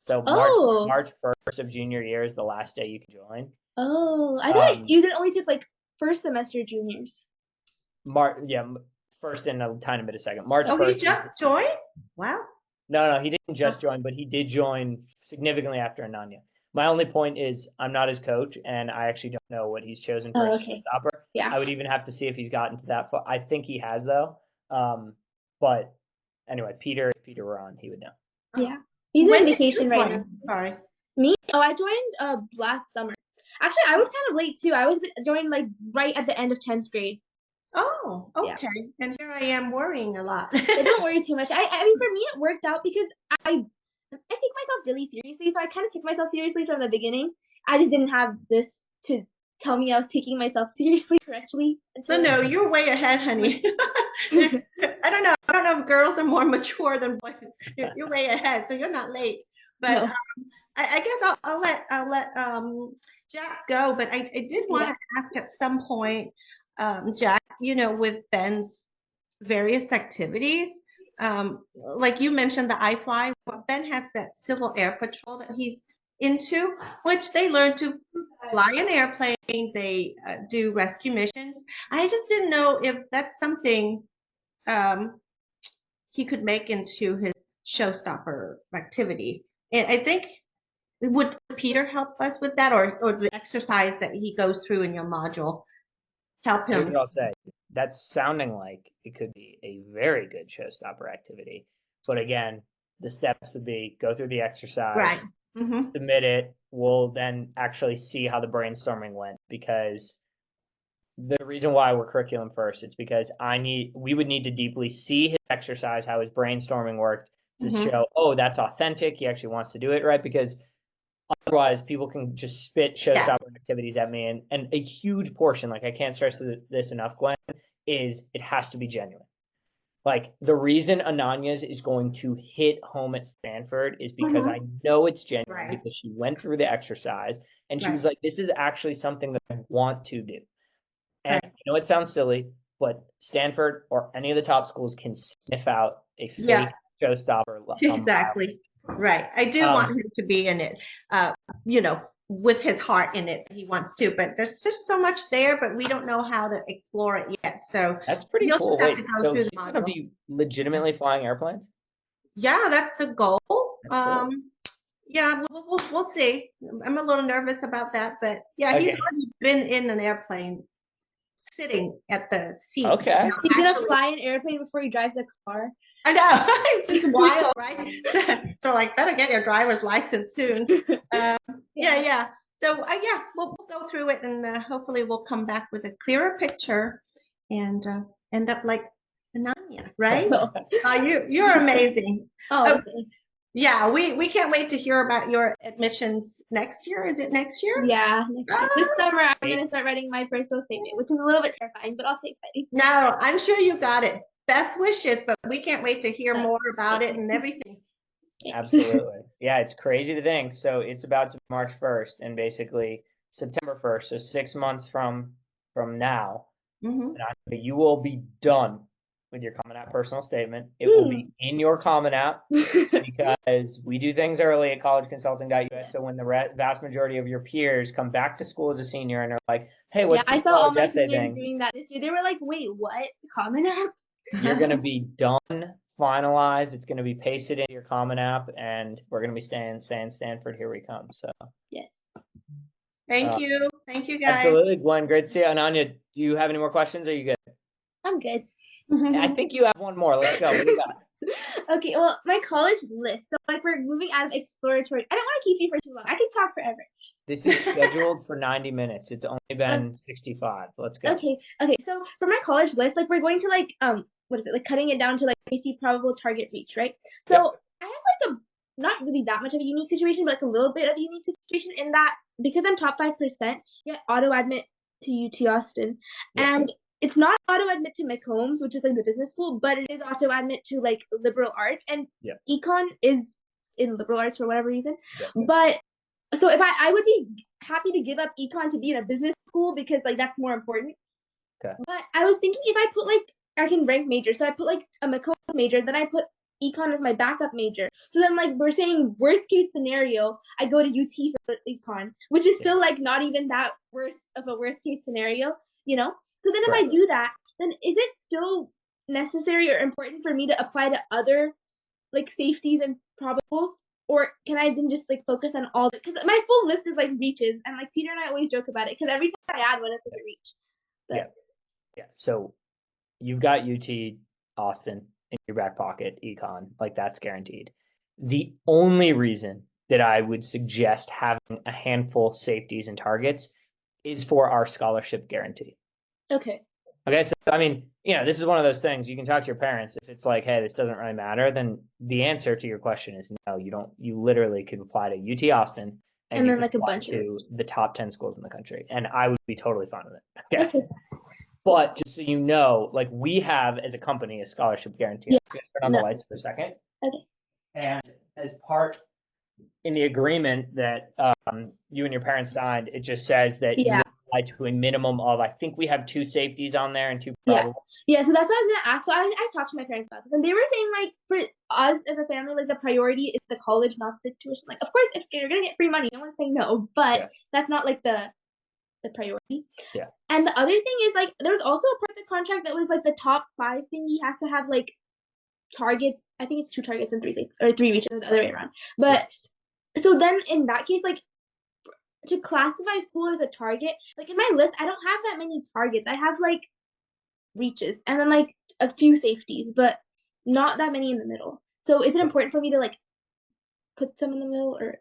Speaker 2: So March 1st of junior year is the last day you can join.
Speaker 4: Oh, I thought you only took like first semester juniors.
Speaker 2: First and a tiny bit of second. March 1st.
Speaker 3: Oh, he just joined? Wow.
Speaker 2: No, he didn't just join, but he did join significantly after Ananya. My only point is I'm not his coach, and I actually don't know what he's chosen for his showstopper.
Speaker 4: Yeah.
Speaker 2: I would even have to see if he's gotten to that far. I think he has, though. But anyway, Peter were on, he would know.
Speaker 4: Yeah. He's on vacation right now.
Speaker 3: Sorry.
Speaker 4: Me? Oh, I joined last summer. Actually, I was kind of late, too. I was joined like right at the end of 10th grade.
Speaker 3: Oh, okay. Yeah. And here I am worrying a lot.
Speaker 4: Don't worry too much. I mean, for me, it worked out because I take myself really seriously. So I kind of took myself seriously from the beginning. I just didn't have this to tell me I was taking myself seriously correctly.
Speaker 3: No, you're way ahead, honey. I don't know if girls are more mature than boys. You're way ahead, so you're not late. But I guess I'll let Jack go, but I did want to ask at some point, Jack, with Ben's various activities, like you mentioned the iFly, Ben has that Civil Air Patrol that he's into, which they learn to fly an airplane, they do rescue missions. I just didn't know if that's something he could make into his showstopper activity. And I think, would Peter help us with that, or the exercise that he goes through in your module help
Speaker 2: Here's
Speaker 3: him?
Speaker 2: what I'll say. That's sounding like it could be a very good showstopper activity. But again, the steps would be go through the exercise,
Speaker 3: Right. Mm-hmm.
Speaker 2: submit it. We'll then actually see how the brainstorming went, because the reason why we're curriculum first, it's because we would need to deeply see his exercise, how his brainstorming worked, to show, oh, that's authentic. He actually wants to do it right, because otherwise people can just spit showstopper activities at me. And a huge portion, like I can't stress this enough, Gwen, is it has to be genuine. Like the reason Ananya's is going to hit home at Stanford is because I know it's genuine, because she went through the exercise and she was like, this is actually something that I want to do. And I know it sounds silly, but Stanford or any of the top schools can sniff out a fake showstopper.
Speaker 3: Exactly. Right. I do want him to be in it, with his heart in it. He wants to, but there's just so much there, but we don't know how to explore it yet. So
Speaker 2: that's pretty cool.
Speaker 3: Wait,
Speaker 2: so he's going to be legitimately flying airplanes?
Speaker 3: Yeah, that's the goal.
Speaker 2: Cool.
Speaker 3: Yeah, we'll see. I'm a little nervous about that, but yeah, he's already been in an airplane, sitting at the seat.
Speaker 2: Okay.
Speaker 4: He's gonna fly an airplane before he drives a car.
Speaker 3: I know. It's wild, right? So like, better get your driver's license soon. Yeah. So we'll go through it, and hopefully we'll come back with a clearer picture and end up like Ananya, right? You're amazing.
Speaker 4: Oh, thanks.
Speaker 3: Yeah, we can't wait to hear about your admissions next year. Is it next year?
Speaker 4: Yeah, this summer I'm going to start writing my personal statement, which is a little bit terrifying, but also exciting.
Speaker 3: No, I'm sure you got it. Best wishes, but we can't wait to hear more about it and everything.
Speaker 2: Absolutely. Yeah, it's crazy to think. So it's about to be March 1st and basically September 1st. So 6 months from now, you will be done with your Common App personal statement. It will be in your Common App, because we do things early at collegeconsulting.us. So when the vast majority of your peers come back to school as a senior and are like, hey, what's this
Speaker 4: I saw all my
Speaker 2: essay
Speaker 4: seniors
Speaker 2: thing?
Speaker 4: doing that this year. They were like, wait, what? Common App?
Speaker 2: You're going to be done, finalized. It's going to be pasted into your Common App, and we're going to be saying Stanford, here we come. So
Speaker 4: yes.
Speaker 3: Thank you. Thank you, guys.
Speaker 2: Absolutely, Gwen. Great to see you. Ananya, do you have any more questions? Or are you good?
Speaker 4: I'm good.
Speaker 2: I think you have one more. Let's go. What do you got?
Speaker 4: Okay, well, my college list. So, like, we're moving out of exploratory. I don't want to keep you for too long. I can talk forever.
Speaker 2: This is scheduled for 90 minutes. It's only been 65. Let's go.
Speaker 4: Okay. So for my college list, like, we're going to like what is it? Like, cutting it down to like safety, probable, target, reach, right? So I have like a not really that much of a unique situation, but like a little bit of a unique situation in that because I'm top 5%, get auto admit to UT Austin, and it's not auto admit to McCombs, which is like the business school, but it is auto admit to like liberal arts, and econ is in liberal arts for whatever reason. But so if I would be happy to give up econ to be in a business school because like that's more important. But I was thinking if I put like I can rank majors, so I put like a McCombs major, then I put econ as my backup major. So then like we're saying worst case scenario, I go to UT for econ, which is still like not even that worse of a worst case scenario, you know? So then if I do that, then is it still necessary or important for me to apply to other like safeties and probables? Or can I then just like focus on all the, because my full list is like reaches, and like Peter and I always joke about it because every time I add one, it's like a reach. But,
Speaker 2: So you've got UT Austin in your back pocket, econ, like that's guaranteed. The only reason that I would suggest having a handful of safeties and targets is for our scholarship guarantee.
Speaker 4: Okay,
Speaker 2: so I mean, this is one of those things you can talk to your parents. If it's like, hey, this doesn't really matter, then the answer to your question is no, you don't. You literally could apply to UT Austin and then like a bunch to the top 10 schools in the country, and I would be totally fine with it. Okay. But just so you know, like we have as a company a scholarship guarantee. I'm going to turn on the lights for a second.
Speaker 4: Okay.
Speaker 2: And as part in the agreement that you and your parents signed, it just says that you
Speaker 4: Yeah.
Speaker 2: apply to a minimum of, I think we have 2 safeties on there and 2
Speaker 4: Yeah.
Speaker 2: probable.
Speaker 4: Yeah, so that's what I was gonna ask. So I talked to my parents about this, and they were saying like for us as a family, like the priority is the college, not the tuition. Like, of course, if you're gonna get free money, no one's saying no, but
Speaker 2: Yeah.
Speaker 4: that's not like the priority.
Speaker 2: Yeah.
Speaker 4: And the other thing is like there's also a part of the contract that was like the top 5 thingy has to have like targets. I think it's 2 targets and 3 safe or 3 reaches, the other way around. But so then in that case, like to classify school as a target, like in my list, I don't have that many targets. I have like reaches and then like a few safeties, but not that many in the middle. So is it important for me to like put some in the middle or?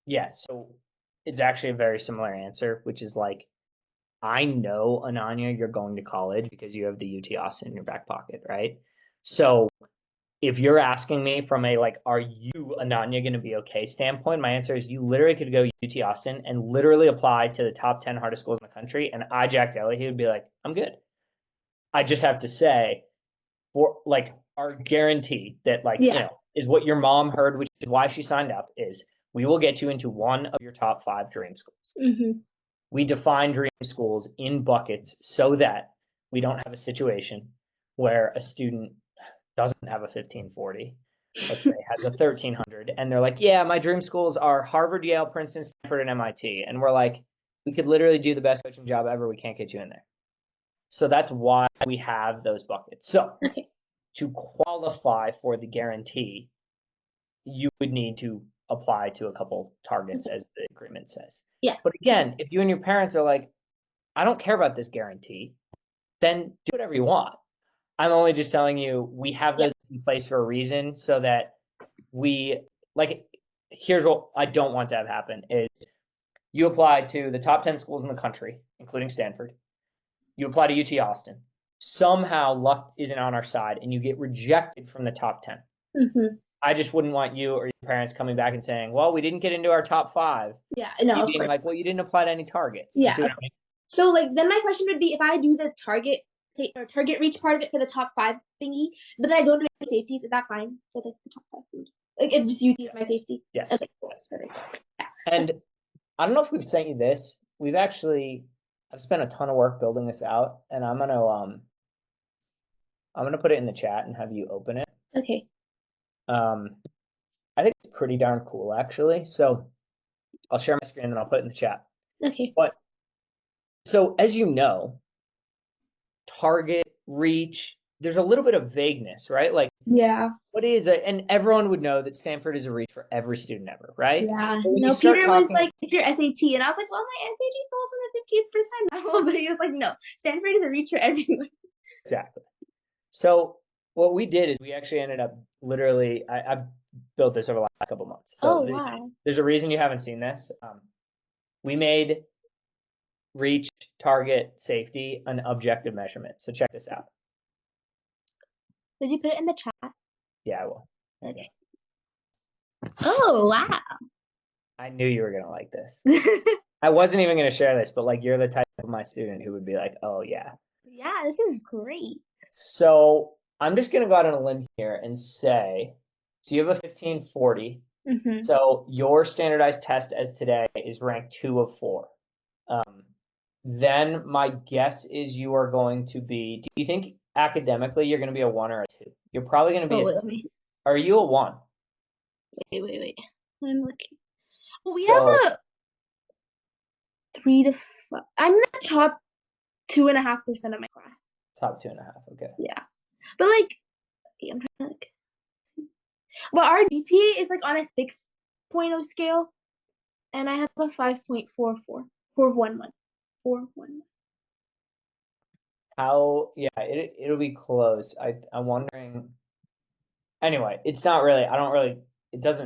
Speaker 2: Yeah, so it's actually a very similar answer, which is like, I know, Ananya, you're going to college because you have the UT Austin in your back pocket, right? So if you're asking me from a like, are you, Ananya, going to be okay standpoint, my answer is you literally could go UT Austin and literally apply to the top 10 hardest schools in the country, and I, Jack Deli, he would be like, I'm good. I just have to say, for like our guarantee that like,
Speaker 4: Yeah.
Speaker 2: is what your mom heard, which is why she signed up, is we will get you into one of your top 5 dream schools.
Speaker 4: Mm-hmm.
Speaker 2: We define dream schools in buckets so that we don't have a situation where a student doesn't have a 1540, let's say has a 1300, and they're like, yeah, my dream schools are Harvard, Yale, Princeton, Stanford, and MIT. And we're like, we could literally do the best coaching job ever. We can't get you in there. So that's why we have those buckets. So to qualify for the guarantee, you would need to apply to a couple targets as the agreement says.
Speaker 4: Yeah.
Speaker 2: But again, if you and your parents are like, I don't care about this guarantee, then do whatever you want. I'm only just telling you we have those in place for a reason so that we like, here's what I don't want to have happen is you apply to the top 10 schools in the country, including Stanford. You apply to UT Austin. Somehow luck isn't on our side and you get rejected from the top 10.
Speaker 4: Mm-hmm.
Speaker 2: I just wouldn't want you or your parents coming back and saying, well, we didn't get into our top 5.
Speaker 4: Yeah, no,
Speaker 2: you
Speaker 4: of
Speaker 2: being
Speaker 4: course.
Speaker 2: like, well, you didn't apply to any targets.
Speaker 4: Yeah.
Speaker 2: See what I mean?
Speaker 4: So like then my question would be if I do the target or target reach part of it for the top 5 thingy, but then I don't do any safeties, is that fine for like the top 5 thingy? Like if just UT is my safety?
Speaker 2: Yes.
Speaker 4: Okay, cool. Perfect. Yeah.
Speaker 2: And I don't know if we've sent you this. I've spent a ton of work building this out, and I'm gonna put it in the chat and have you open it.
Speaker 4: Okay.
Speaker 2: I think it's pretty darn cool actually. So I'll share my screen and then I'll put it in the chat.
Speaker 4: Okay.
Speaker 2: But so as you know, target, reach, there's a little bit of vagueness, right? Like,
Speaker 4: yeah,
Speaker 2: what is it? And everyone would know that Stanford is a reach for every student ever, right?
Speaker 4: Yeah.
Speaker 2: But when
Speaker 4: No,
Speaker 2: you start
Speaker 4: Peter was
Speaker 2: talking,
Speaker 4: like, it's your SAT. And I was like, well, my SAT falls on the 50th percentile. But he was like, no, Stanford is a reach for everyone.
Speaker 2: exactly. So what we did is we actually ended up literally, I built this over the last couple months. So
Speaker 4: wow.
Speaker 2: there's a reason you haven't seen this. We made reach, target, safety an objective measurement. So check this out.
Speaker 4: Did you put it in the chat?
Speaker 2: Yeah, I will.
Speaker 4: Okay. Oh, wow.
Speaker 2: I knew you were going to like this. I wasn't even going to share this, but like you're the type of my student who would be like, oh yeah.
Speaker 4: Yeah, this is great.
Speaker 2: So I'm just going to go out on a limb here and say, so you have a 1540.
Speaker 4: Mm-hmm.
Speaker 2: So your standardized test as today is ranked 2 of 4. Then my guess is you are going to be, do you think academically you're going to be a 1 or a 2? You're probably going to be are you a 1?
Speaker 4: Wait. I'm looking. Well, we
Speaker 2: So,
Speaker 4: have a 3 to 5. I'm in the top 2.5% of my class.
Speaker 2: Top 2.5, okay.
Speaker 4: Yeah. But like, I'm trying to like see. Well, our GPA is like on a 6.0 scale, and I have a 5.44. 411. 411.
Speaker 2: How, yeah, it'll be close. I'm wondering. Anyway, it's not really, it doesn't,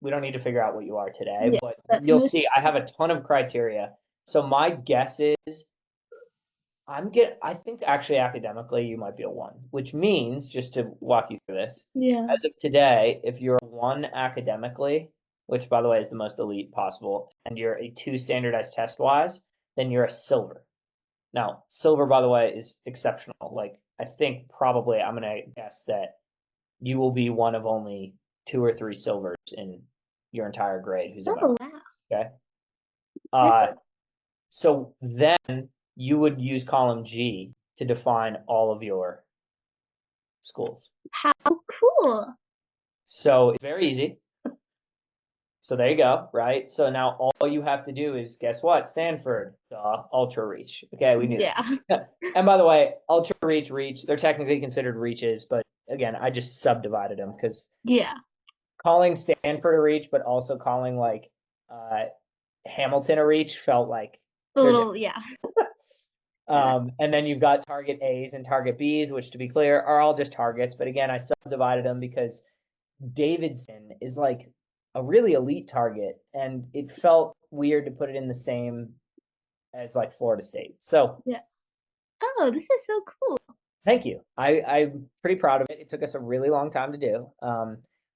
Speaker 2: we don't need to figure out what you are today,
Speaker 4: Yeah,
Speaker 2: but you'll see I have a ton of criteria. So my guess is I think actually academically you might be a 1, which means, just to walk you through this,
Speaker 4: Yeah.
Speaker 2: as of today, if you're a 1 academically, which by the way is the most elite possible, and you're a 2 standardized test wise, then you're a silver. Now, silver, by the way, is exceptional. Like, I think probably I'm going to guess that you will be one of only 2 or 3 silvers in your entire grade who's
Speaker 4: Oh,
Speaker 2: about.
Speaker 4: wow.
Speaker 2: Okay. So then you would use column G to define all of your schools.
Speaker 4: How cool.
Speaker 2: So it's very easy. So there you go, right? So now all you have to do is, guess what? Stanford, ultra reach. Okay, we knew that. And by the way, ultra reach, they're technically considered reaches, but again, I just subdivided them because calling Stanford a reach, but also calling like Hamilton a reach felt like
Speaker 4: a little,
Speaker 2: and then you've got target A's and target B's, which to be clear are all just targets. But again, I subdivided them because Davidson is like a really elite target, and it felt weird to put it in the same as like Florida State. So
Speaker 4: oh, this is so cool.
Speaker 2: thank you. I'm pretty proud of it. It took us a really long time to do.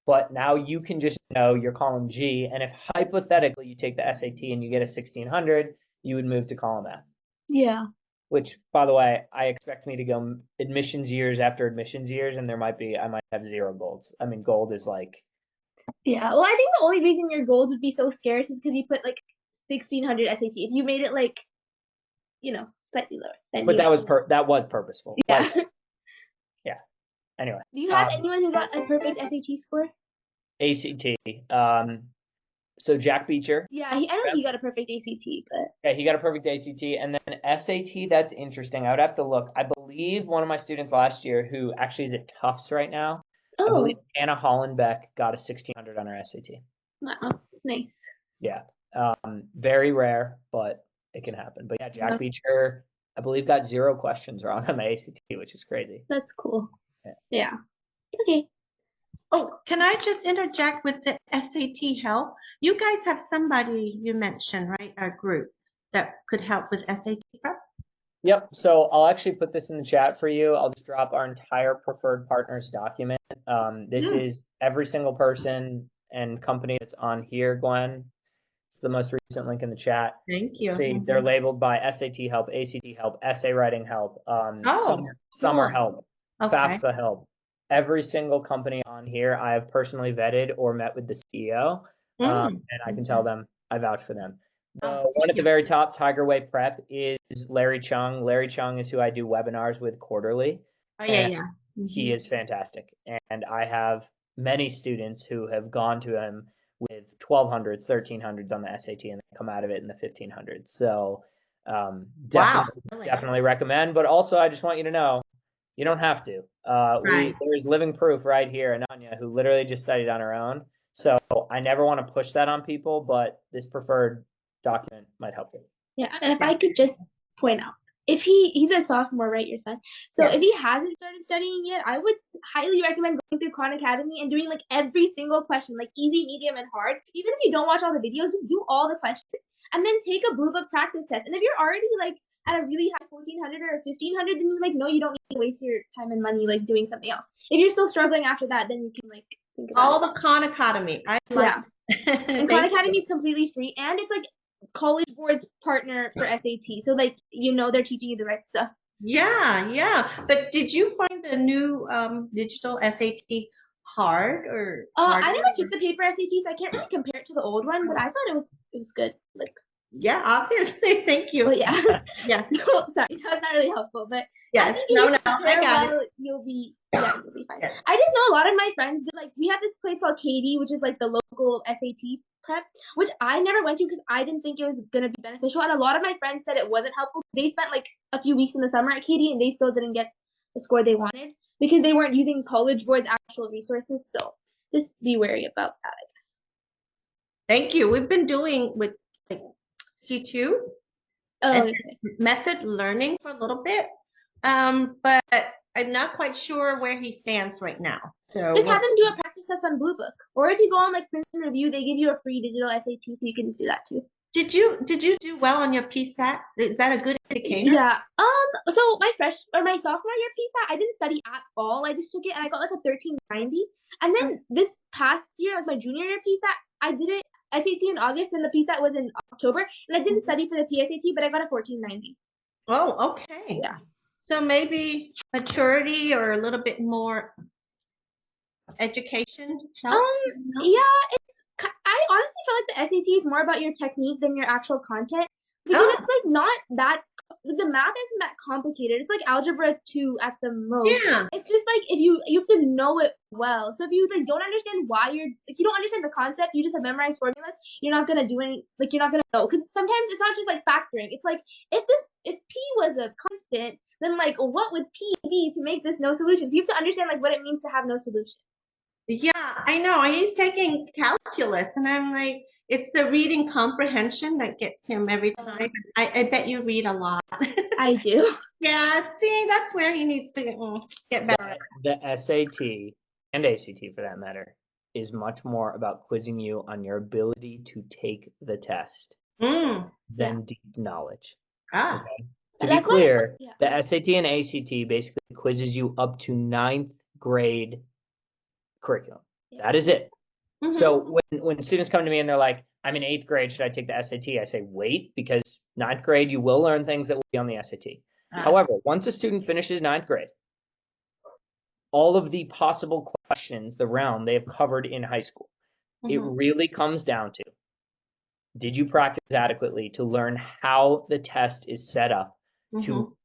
Speaker 2: But now you can just know your column G, and if hypothetically you take the SAT and you get a 1600, you would move to column F.
Speaker 4: Yeah.
Speaker 2: Which, by the way, I expect me to go admissions years after admissions years, and I might have 0 golds. I mean, gold is like.
Speaker 4: Yeah. Well, I think the only reason your golds would be so scarce is because you put like 1600 SAT. If you made it like, slightly lower. Then
Speaker 2: But that was purposeful.
Speaker 4: Yeah.
Speaker 2: Like, yeah. Anyway.
Speaker 4: Do you have anyone who got a perfect SAT score?
Speaker 2: ACT. So Jack Beecher.
Speaker 4: Yeah, I know he got a perfect ACT, but.
Speaker 2: Yeah, he got a perfect ACT. And then SAT, that's interesting. I would have to look. I believe one of my students last year who actually is at Tufts right now, I believe Anna Hollenbeck got a 1600 on her SAT.
Speaker 4: Wow, nice.
Speaker 2: Yeah. Very rare, but it can happen. But yeah, Jack Beecher, I believe, got 0 questions wrong on the ACT, which is crazy.
Speaker 4: That's cool. Yeah. Okay.
Speaker 3: Oh, can I just interject with the SAT help? You guys have somebody you mentioned, right? Our group that could help with SAT prep?
Speaker 2: Yep. So I'll actually put this in the chat for you. I'll just drop our entire preferred partners document. This is every single person and company that's on here, Gwen. It's the most recent link in the chat.
Speaker 3: Thank you.
Speaker 2: See, they're labeled by SAT help, ACT help, essay writing help, summer help, FAFSA help. Every single company on here I have personally vetted or met with the CEO, and I can tell them I vouch for them. The one at the very top, Tiger Way Prep, is Larry Chung. Larry Chung is who I do webinars with quarterly.
Speaker 3: Oh, yeah.
Speaker 2: He is fantastic. And I have many students who have gone to him with 1200s, 1300s on the SAT and they come out of it in the 1500s. So definitely recommend. But also, I just want you to know, you don't have to. There's living proof right here, Ananya, who literally just studied on her own. So I never want to push that on people, but this preferred document might help you.
Speaker 4: Yeah, and if I could just point out, if he's a sophomore, right, your son? So if he hasn't started studying yet, I would highly recommend going through Khan Academy and doing like every single question, like easy, medium, and hard. Even if you don't watch all the videos, just do all the questions and then take a Blue Book practice test. And if you're already like at a really high 1400 or 1500, then you're like, no, you don't need to waste your time and money like doing something else. If you're still struggling after that, then you can like think about
Speaker 3: all the Khan Academy.
Speaker 4: And Khan Academy is completely free, and it's like College Board's partner for SAT, so like they're teaching you the right stuff.
Speaker 3: Yeah. But did you find the new digital SAT hard or?
Speaker 4: I never took the paper SAT, so I can't really compare it to the old one, but I thought it was good. Like.
Speaker 3: Yeah, obviously. Thank you.
Speaker 4: But yeah.
Speaker 3: Yeah.
Speaker 4: No, sorry, that's not really helpful. But
Speaker 3: yes, I got it.
Speaker 4: You'll be fine. Yeah. I just know a lot of my friends did, like, we have this place called Katie, which is like the local SAT prep, which I never went to because I didn't think it was gonna be beneficial. And a lot of my friends said it wasn't helpful. They spent like a few weeks in the summer at Katie and they still didn't get the score they wanted because they weren't using College Board's actual resources. So just be wary about that, I guess.
Speaker 3: Thank you. We've been doing with like C2 method learning for a little bit, but I'm not quite sure where he stands right now. So
Speaker 4: just have him do a practice test on Blue Book, or if you go on like Princeton Review, they give you a free digital SAT, so you can just do that too.
Speaker 3: Did you do well on your PSAT? Is that a good indicator?
Speaker 4: Yeah. So my sophomore year PSAT, I didn't study at all. I just took it and I got like a 1390. And then this past year, like my junior year PSAT, I did it SAT in August and the PSAT was in October, and I didn't study for the PSAT, but I got a 1490.
Speaker 3: Oh, okay.
Speaker 4: Yeah.
Speaker 3: So maybe maturity or a little bit more education helps?
Speaker 4: Yeah, I SAT is more about your technique than your actual content. Because it's like not that, the math isn't that complicated. It's like algebra 2 at the most.
Speaker 3: Yeah.
Speaker 4: It's just like if you have to know it well. So if you like don't understand why if you don't understand the concept, you just have memorized formulas, you're not gonna do any, like you're not gonna know. Because sometimes it's not just like factoring. It's like if P was a constant, then like what would P be to make this no solution? So you have to understand like what it means to have no solution.
Speaker 3: Yeah, I know. He's taking calculus, and I'm like, it's the reading comprehension that gets him every time. I bet you read a lot.
Speaker 4: I do.
Speaker 3: Yeah, see, that's where he needs to get better.
Speaker 1: The SAT and ACT, for that matter, is much more about quizzing you on your ability to take the test than deep knowledge.
Speaker 3: Ah.
Speaker 1: Okay? To be clear, the SAT and ACT basically quizzes you up to 9th grade curriculum. That is it. So when students come to me and they're like, I'm in 8th grade, should I take the SAT? I say, wait, because 9th grade, you will learn things that will be on the SAT. However, once a student finishes 9th grade, all of the possible questions, the realm they have covered in high school, it really comes down to, did you practice adequately to learn how the test is set up to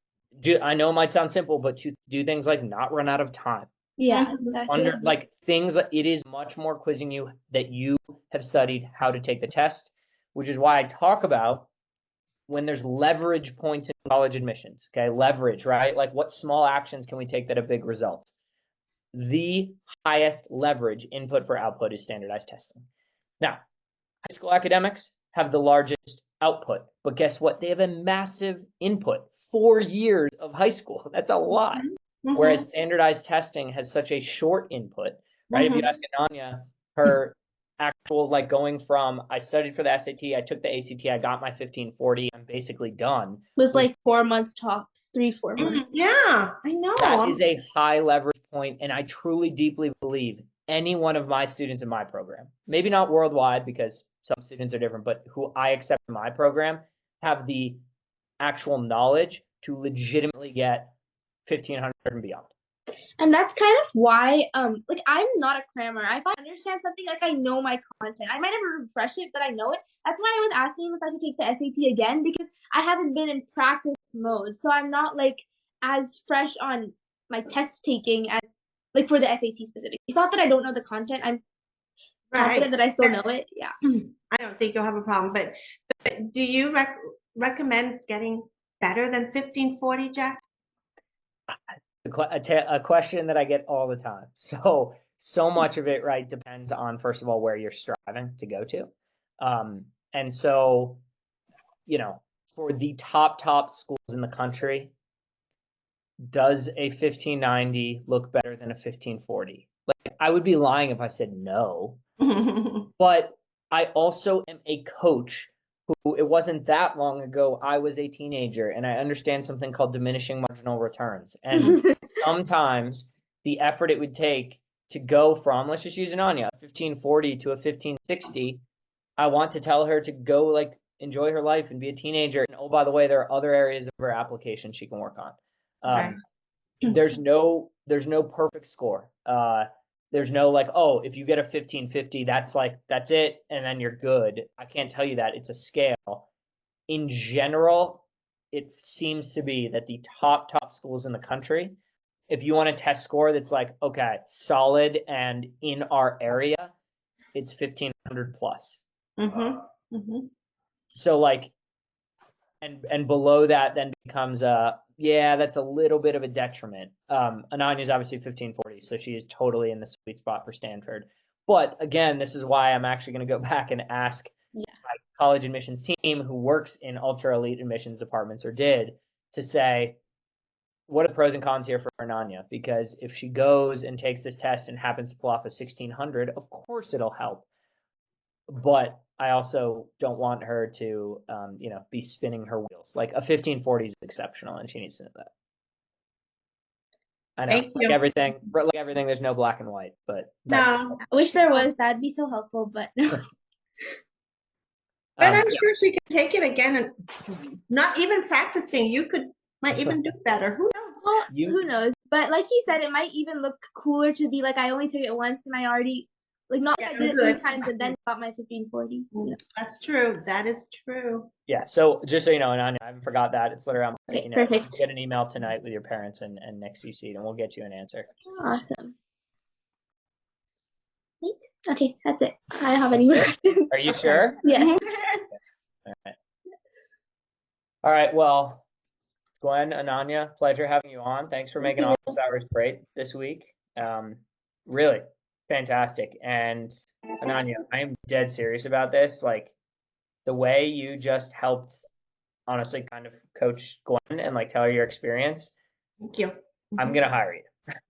Speaker 1: do, I know it might sound simple, but to do things like not run out of time.
Speaker 4: Yeah, exactly.
Speaker 1: Like things, it is much more quizzing you that you have studied how to take the test, which is why I talk about when there's leverage points in college admissions. Okay, leverage, right? Like what small actions can we take that have big results? The highest leverage input for output is standardized testing. Now, high school academics have the largest output, but guess what? They have a massive input. 4 years of high school. That's a lot. Whereas standardized testing has such a short input, right? If you ask Ananya, her actual, like going from, I studied for the SAT, I took the ACT, I got my 1540, I'm basically done.
Speaker 4: Was like 4 months tops, 3-4 months.
Speaker 3: Yeah, I know.
Speaker 1: That is a high leverage point, and I truly, deeply believe any one of my students in my program, maybe not worldwide because some students are different, but who I accept in my program have the actual knowledge to legitimately get 1500 and beyond.
Speaker 4: And that's kind of why, like I'm not a crammer. If I understand something, like I know my content. I might never refresh it, but I know it. That's why I was asking him if I should take the SAT again, because I haven't been in practice mode. So I'm not like as fresh on my test taking as like for the SAT specifically. It's not that I don't know the content. I'm confident that I still know it. Yeah.
Speaker 3: I don't think you'll have a problem, but do you recommend getting better than 1540, Jack?
Speaker 1: A question that I get all the time. So much of it, right, depends on, first of all, where you're striving to go to. And so, you know, for the top schools in the country, does a 1590 look better than a 1540? Like, I would be lying if I said no. But I also am a coach who, it wasn't that long ago, I was a teenager, and I understand something called diminishing marginal returns. And sometimes the effort it would take to go from, let's just use an Anya, 1540 to a 1560, I want to tell her to go like enjoy her life and be a teenager. And oh, by the way, there are other areas of her application she can work on. There's no perfect score. There's no like, oh, if you get a 1550, that's it, and then you're good. I can't tell you that. It's a scale. In general, it seems to be that the top schools in the country, if you want a test score that's like, okay, solid and in our area, it's 1500 plus. So like, and below that then becomes that's a little bit of a detriment. Ananya's obviously 1540, so she is totally in the sweet spot for Stanford. But again, this is why I'm actually going to go back and ask my college admissions team who works in ultra elite admissions departments, or did, to say, what are the pros and cons here for Ananya? Because if she goes and takes this test and happens to pull off a 1600, of course it'll help. But I also don't want her to, be spinning her wheels. Like a 1540 is exceptional, and she needs to know that. I know, like everything, there's no black and white, but
Speaker 3: no.
Speaker 4: I wish there was. That'd be so helpful, but no.
Speaker 3: But I'm sure she could take it again, and not even practicing, might even do better. Who knows?
Speaker 4: Well, who knows? But like he said, it might even look cooler to be like, I only took it once and I already Like not
Speaker 3: Yeah,
Speaker 4: like I did it
Speaker 3: good.
Speaker 4: 3 times and then got my 1540.
Speaker 3: That's true. That is true.
Speaker 2: Yeah. So just so you know, and I haven't forgot that. It's literally on my
Speaker 4: Okay,
Speaker 2: sticky note.
Speaker 4: perfect.
Speaker 2: Get an email tonight with your parents and next CC, and we'll get you an answer.
Speaker 4: Awesome. Thanks. Okay, that's it. I don't have any more questions.
Speaker 2: Are you sure?
Speaker 4: Yes.
Speaker 2: All right. All right. Well, Gwen, Ananya, pleasure having you on. Thanks for making office hours great this week. Really fantastic. And Ananya, I am dead serious about this. Like the way you just helped, honestly, kind of coach Gwen and like tell her your experience.
Speaker 3: Thank you.
Speaker 2: I'm gonna hire you.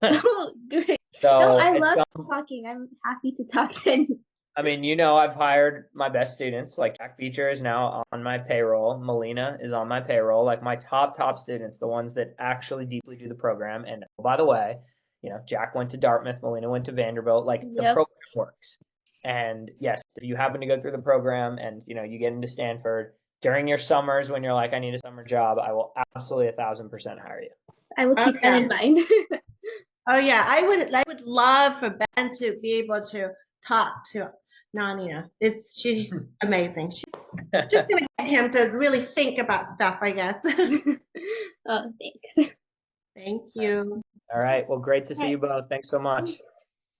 Speaker 4: Oh, great.
Speaker 2: So
Speaker 4: No, I
Speaker 2: it's
Speaker 4: love talking. I'm happy to talk to anyone.
Speaker 2: I mean, you know, I've hired my best students. Like Jack Beecher is now on my payroll. Melina is on my payroll. Like my top students, the ones that actually deeply do the program. And oh, by the way, you know, Jack went to Dartmouth, Melina went to Vanderbilt. Like the
Speaker 4: Yep.
Speaker 2: program works. And yes, if you happen to go through the program and you know you get into Stanford during your summers when you're like, I need a summer job, I will absolutely 1,000% hire you.
Speaker 4: I will keep that in mind.
Speaker 3: Oh yeah, I would love for Ben to be able to talk to Nania. She's amazing. She's just gonna get him to really think about stuff, I guess.
Speaker 4: Oh, thanks.
Speaker 3: Thank you.
Speaker 2: All right. Well, great to see you both. Thanks so much.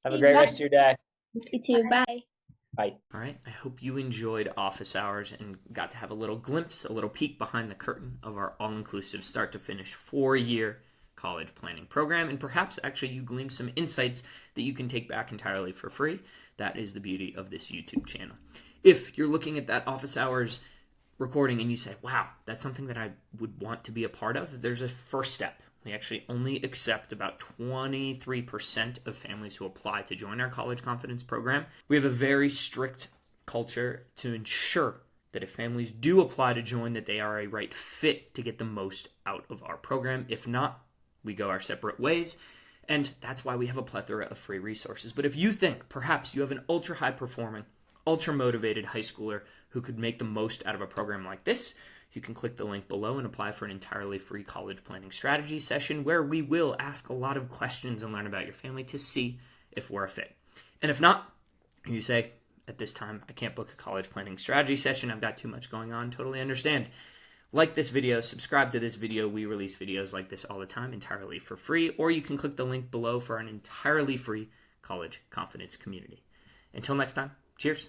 Speaker 2: Have a
Speaker 4: Bye.
Speaker 2: great rest of your day.
Speaker 4: You too. Bye.
Speaker 2: Bye.
Speaker 1: All right. I hope you enjoyed office hours and got to have a little glimpse, a little peek behind the curtain of our all-inclusive start to finish 4-year college planning program. And perhaps actually you gleaned some insights that you can take back entirely for free. That is the beauty of this YouTube channel. If you're looking at that office hours recording and you say, wow, that's something that I would want to be a part of, there's a first step. We actually only accept about 23% of families who apply to join our College Confidence program. We have a very strict culture to ensure that if families do apply to join, that they are a right fit to get the most out of our program. If not, we go our separate ways. And that's why we have a plethora of free resources. But if you think perhaps you have an ultra high performing, ultra motivated high schooler who could make the most out of a program like this, you can click the link below and apply for an entirely free college planning strategy session where we will ask a lot of questions and learn about your family to see if we're a fit. And if not, you say, at this time, I can't book a college planning strategy session. I've got too much going on. Totally understand. Like this video, subscribe to this video. We release videos like this all the time entirely for free, or you can click the link below for an entirely free college confidence community. Until next time, cheers.